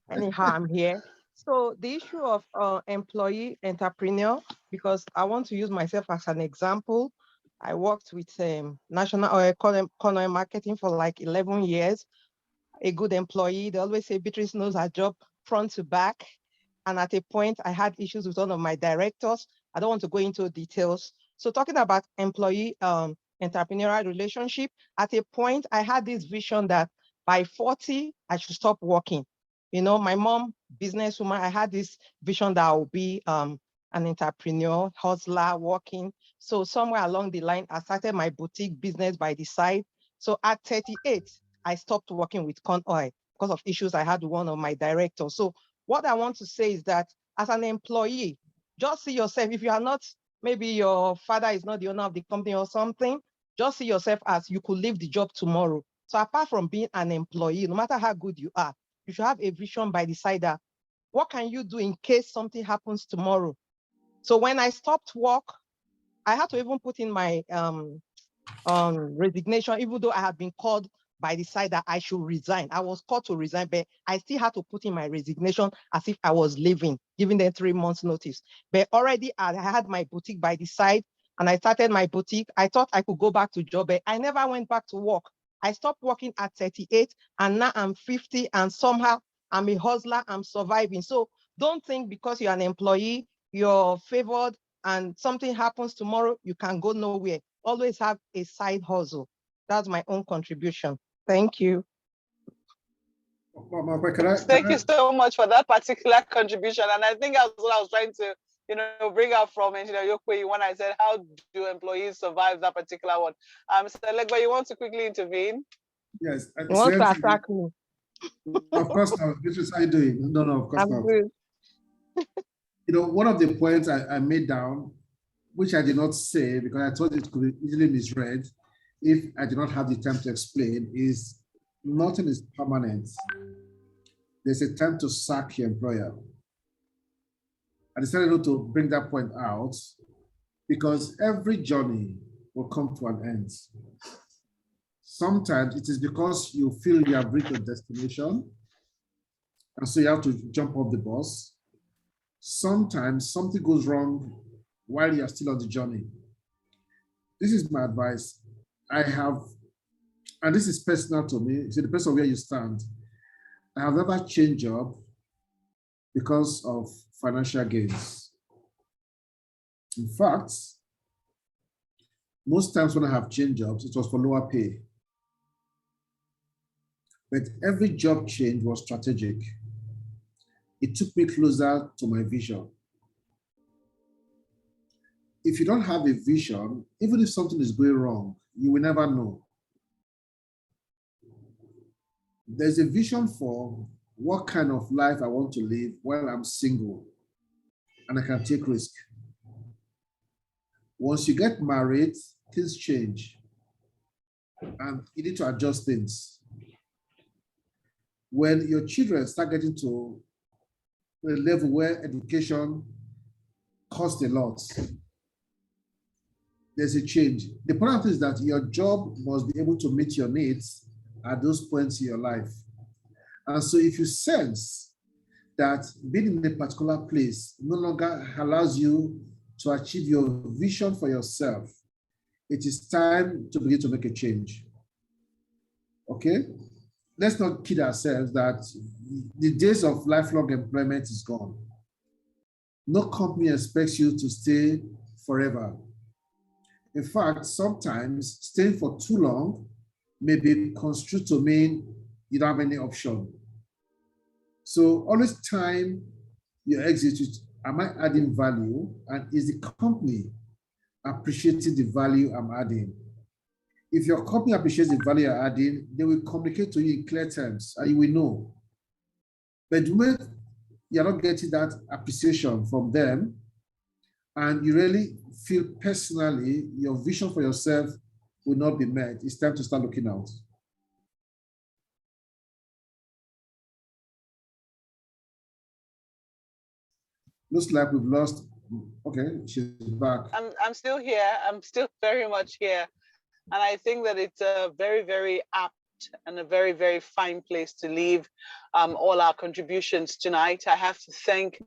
Anyhow, I'm here. So the issue of employee entrepreneur, because I want to use myself as an example. I worked with national economic marketing for like 11 years. A good employee, they always say Beatrice knows her job front to back. And at a point, I had issues with one of my directors. I don't want to go into details. So talking about employee entrepreneurial relationship, at a point, I had this vision that by 40, I should stop working. You know, my mom, businesswoman, I had this vision that I will be an entrepreneur, hustler, working. So somewhere along the line, I started my boutique business by the side. So at 38, I stopped working with Con Oil because of issues I had with one of my directors. So what I want to say is that as an employee, just see yourself, if you are not, maybe your father is not the owner of the company or something, just see yourself as you could leave the job tomorrow. So apart from being an employee, no matter how good you are, you should have a vision by the side that what can you do in case something happens tomorrow? So when I stopped work, I had to even put in my resignation, even though I had been called by the side that I should resign. I was called to resign, but I still had to put in my resignation as if I was leaving, giving them 3 months notice. But already I had my boutique by the side and I started my boutique. I thought I could go back to job, but I never went back to work. I stopped working at 38 and now I'm 50 and somehow I'm a hustler, I'm surviving. So don't think because you're an employee, you're favored and something happens tomorrow, you can go nowhere. Always have a side hustle. That's my own contribution. Thank you. Thank you so much for that particular contribution. And I think that's what I was trying to, bring out from Engineer Yokwe when I said, how do employees survive that particular one? Mr. Legba, you want to quickly intervene? Yes. You want to attack me? Of course not. Beatrice, how are you doing? No, of course I'm not. good. One of the points I made down, which I did not say because I thought it could be easily misread if I did not have the time to explain, is nothing is permanent. There's a time to sack your employer. I decided not to bring that point out because every journey will come to an end. Sometimes it is because you feel you have reached your destination, and so you have to jump off the bus. Sometimes something goes wrong while you're still on the journey. This is my advice. I have, and this is personal to me, it depends on where you stand. I have never changed job because of financial gains. In fact, most times when I have changed jobs, it was for lower pay. But every job change was strategic. It took me closer to my vision. If you don't have a vision, even if something is going wrong, you will never know. There's a vision for what kind of life I want to live while I'm single and I can take risk. Once you get married, things change and you need to adjust things. When your children start getting to a level where education costs a lot, there's a change. The important thing is that your job must be able to meet your needs at those points in your life. And so if you sense that being in a particular place no longer allows you to achieve your vision for yourself, it is time to begin to make a change. Okay? Let's not kid ourselves that the days of lifelong employment is gone. No company expects you to stay forever. In fact, sometimes staying for too long may be construed to mean you don't have any option. So always time your exit with, am I adding value? And is the company appreciating the value I'm adding? If your company appreciates the value you're adding, they will communicate to you in clear terms and you will know. But when you're not getting that appreciation from them, and you really feel personally your vision for yourself will not be met, it's time to start looking out. Looks like we've lost. Okay, she's back. I'm still here. I'm still very much here. And I think that it's a very, very apt and a very, very fine place to leave all our contributions tonight. I have to thank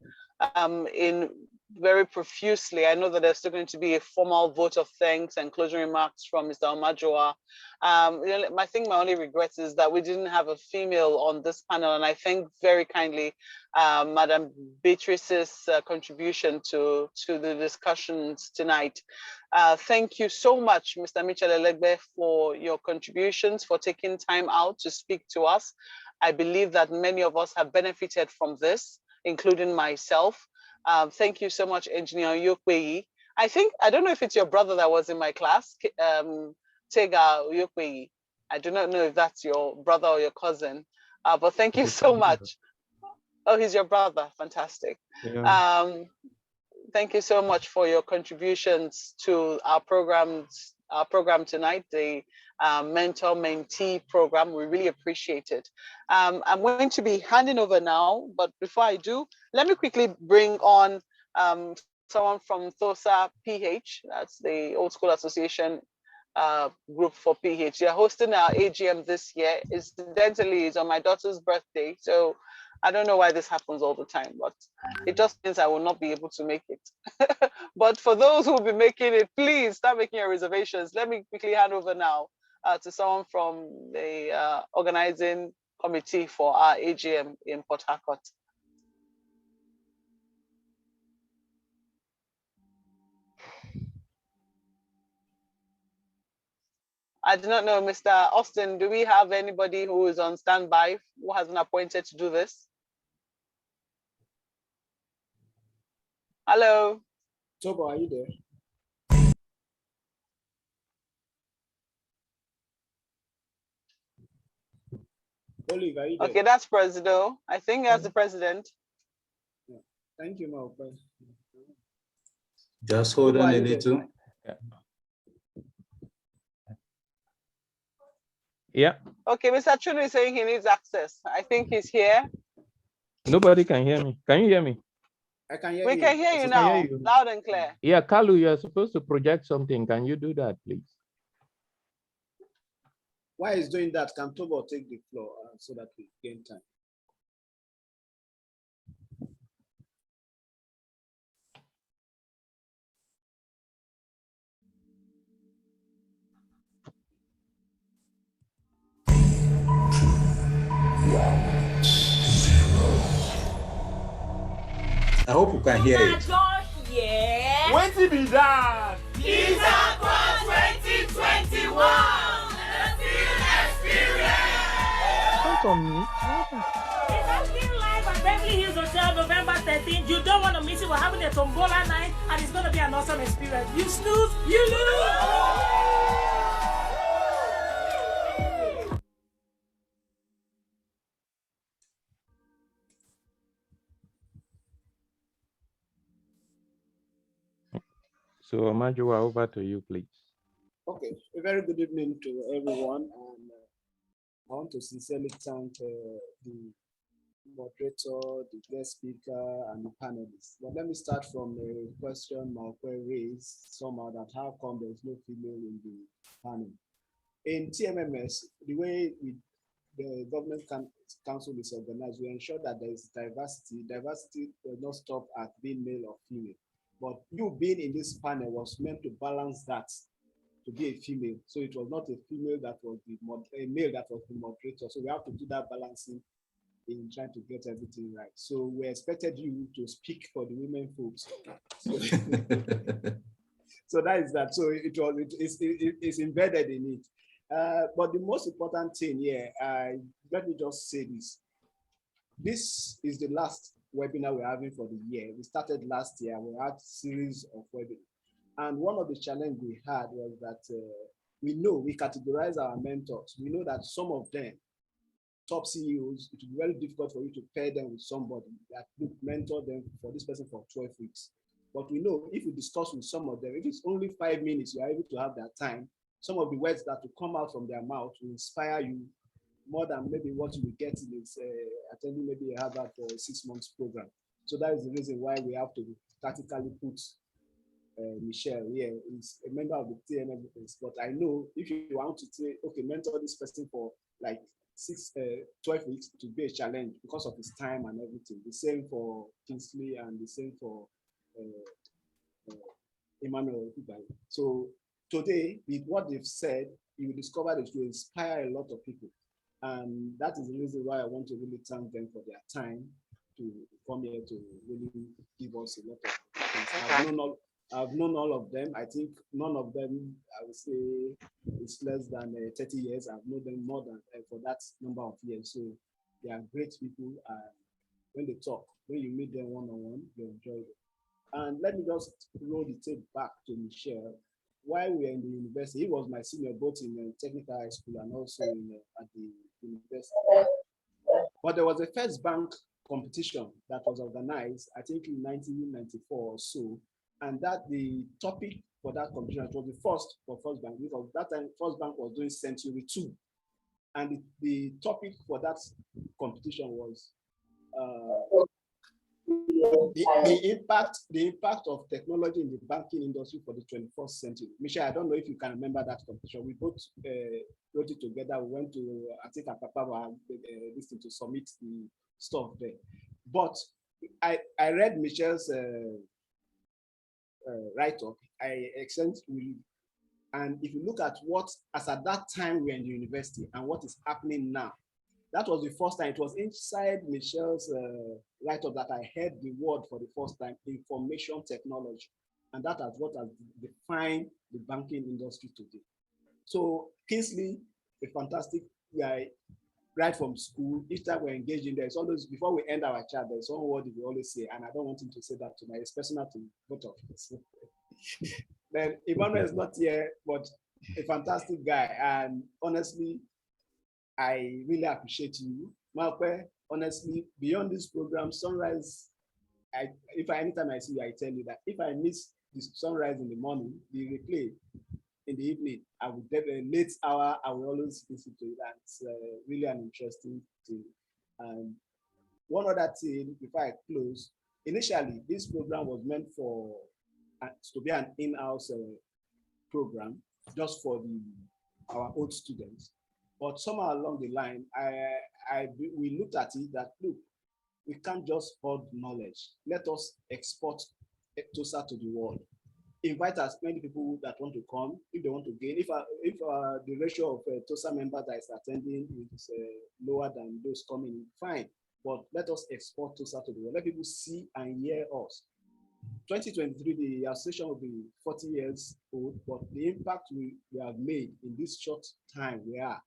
in very profusely. I know that there's still going to be a formal vote of thanks and closing remarks from Mr. Omajoa. I think my only regret is that we didn't have a female on this panel, and I thank very kindly Madam Beatrice's contribution to the discussions tonight. Thank you so much, Mr. Mitchell Elegbe, for your contributions, for taking time out to speak to us. I believe that many of us have benefited from this, including myself. Thank you so much, Engineer Yokweyi. I don't know if it's your brother that was in my class, Tega Yokweyi. I do not know if that's your brother or your cousin, but thank you so much. Oh, he's your brother, fantastic. Yeah. Thank you so much for your contributions to our program tonight, the Mentor-Mentee program. We really appreciate it. I'm going to be handing over now, but before I do, let me quickly bring on someone from THSOSA PH, that's the Old School Association group for PH. They're hosting our AGM this year. Incidentally, it's on my daughter's birthday, so I don't know why this happens all the time, but it just means I will not be able to make it. But for those who will be making it, please start making your reservations. Let me quickly hand over now to someone from the organizing committee for our AGM in Port Harcourt. I do not know, Mr. Austin, do we have anybody who is on standby who has been appointed to do this? Hello. Tobo, are you there? Olive, are you there? Okay, that's Presido. I think that's the president. Yeah. Thank you, Malcolm. Just hold on a little. Yeah. Okay, Mr. Chunu is saying he needs access. I think he's here. Nobody can hear me. Can you hear me? I can hear you. We can hear you I now, can hear you. loud and clear. Yeah, Kalu, you're supposed to project something. Can you do that, please? While he's doing that, can Tobo take the floor so that we gain time? I hope you can hear it. When to be done? THSOSA 2021. Don't unmute. It's happening live at Beverly Hills Hotel, November 13th. You don't want to miss it. We're having a tombola night, and it's going to be an awesome experience. You snooze, you lose. So, Omajoa, over to you, please. Okay, a very good evening to everyone. And I want to sincerely thank the moderator, the guest speaker, and the panelists. But let me start from a question Malcolm raised somehow, that how come there's no female in the panel? In TMMS, the way the government council is organized, we ensure that there is diversity. Diversity does not stop at being male or female. But you being in this panel was meant to balance that, to be a female. So it was not a female that was a male that was the moderator. So we have to do that balancing in trying to get everything right. So we expected you to speak for the women folks. So that is that. So it's embedded in it. But the most important thing here, let me just say this. This is the last webinar we're having for the year. We started last year. We had a series of webinars. And one of the challenges we had was that we categorize our mentors. We know that some of them, top CEOs, it will be very difficult for you to pair them with somebody that would mentor them for this person for 12 weeks. But we know if you discuss with some of them, if it's only 5 minutes, you are able to have that time. Some of the words that will come out from their mouth will inspire you more than maybe what you will get in this attending maybe a Harvard for a 6 months program. So that is the reason why we have to tactically put Michelle here is a member of the TMMS, but I know if you want to say, okay, mentor this person for like 12 weeks to be a challenge because of his time and everything. The same for Kingsley and the same for Emmanuel. So today, with what they've said, you will discover that it will inspire a lot of people. And that is the reason why I want to really thank them for their time to come here to really give us a lot of things. I've known all of them. I think none of them, I would say, is less than 30 years. I've known them more than for that number of years. So they are great people. When they talk, when you meet them one-on-one, you enjoy it. And let me just roll the tape back to Michelle. While we were in the university, he was my senior both in technical high school and also at the university. But there was a first bank competition that was organized, I think in 1994 or so. And that the topic for that competition was the first for First Bank, because that time First Bank was doing Century 2. And the topic for that competition was the impact of technology in the banking industry for the 21st century. Michelle, I don't know if you can remember that competition. We both wrote it together. We went to, I think, Apapa listening to submit the stuff there. But I read Michelle's write-up. I extensively, and if you look at what, as at that time we're in the university and what is happening now, that was the first time. It was inside Michelle's write-up that I heard the word for the first time, information technology. And that is what has defined the banking industry today. So Kingsley, a fantastic guy, right from school. Each time we're engaged in there, it's always, before we end our chat, there's one word we always say, and I don't want him to say that tonight. It's personal to both of us. Then Emmanuel is not here, but a fantastic guy. And honestly, I really appreciate you. Malpe, honestly, beyond this program, Sunrise, anytime I see you, I tell you that if I miss this Sunrise in the morning, the replay in the evening, I would definitely, late hour, I will always listen to it. That's really an interesting thing. And one other thing, before I close, initially, this program was meant for to be an in-house program just for our old students. But somewhere along the line, we looked at it that, look, we can't just hold knowledge. Let us export THSOSA to the world. Invite as many people that want to come, if they want to gain. If the ratio of THSOSA members that is attending is lower than those coming, fine. But let us export THSOSA to the world. Let people see and hear us. 2023, the association will be 40 years old, but the impact we have made in this short time we are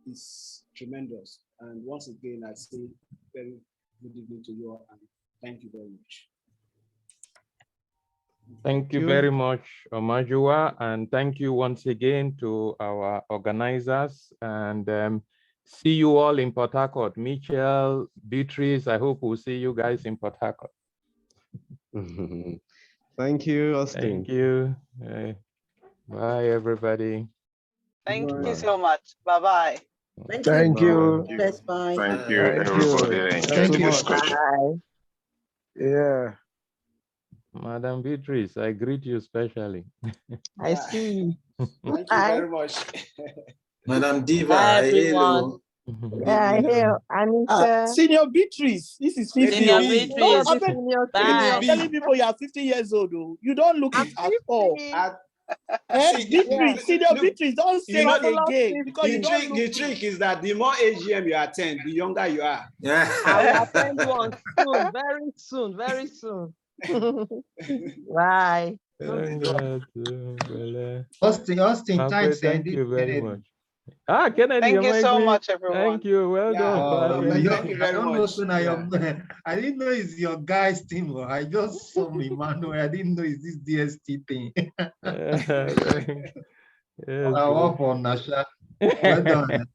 is tremendous. And once again, I say very good evening to you all, and thank you very much. Thank you very much, Omajua, and thank you once again to our organizers, and see you all in Port Harcourt. Michelle, Beatrice, I hope we'll see you guys in Port Harcourt. Thank you, Austin. Thank you. Bye, everybody. Thank you so much. Bye-bye. Thank you. Yes, bye. Thank you, everybody. Thank you. Bye. Yeah. Madam Beatrice, I greet you specially. I see. Thank you very much. Madam Diva, Hi, everyone. Yeah, here, Anita. Senior Beatrice, this is 50 Senior years. Beatrice. I'm telling people you are 50 years old. Though. You don't look it at all. Senior Beatrice, don't say it again. Because the trick is that the more AGM you attend, the younger you are. Yeah. I will attend one soon, very soon, very soon. Bye. Austin, thanks. Thank you very much. Kennedy, thank you so much, everyone. Thank you. Well done. Thank you very much. I didn't know it's your guys' team. I just saw Emmanuel. I didn't know it's this DST thing. Yes, I work for Nasha. Well done.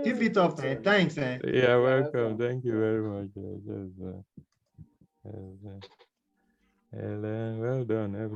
Keep it up, man. Thanks. Yeah, welcome. Thank you very much. Well done, everyone.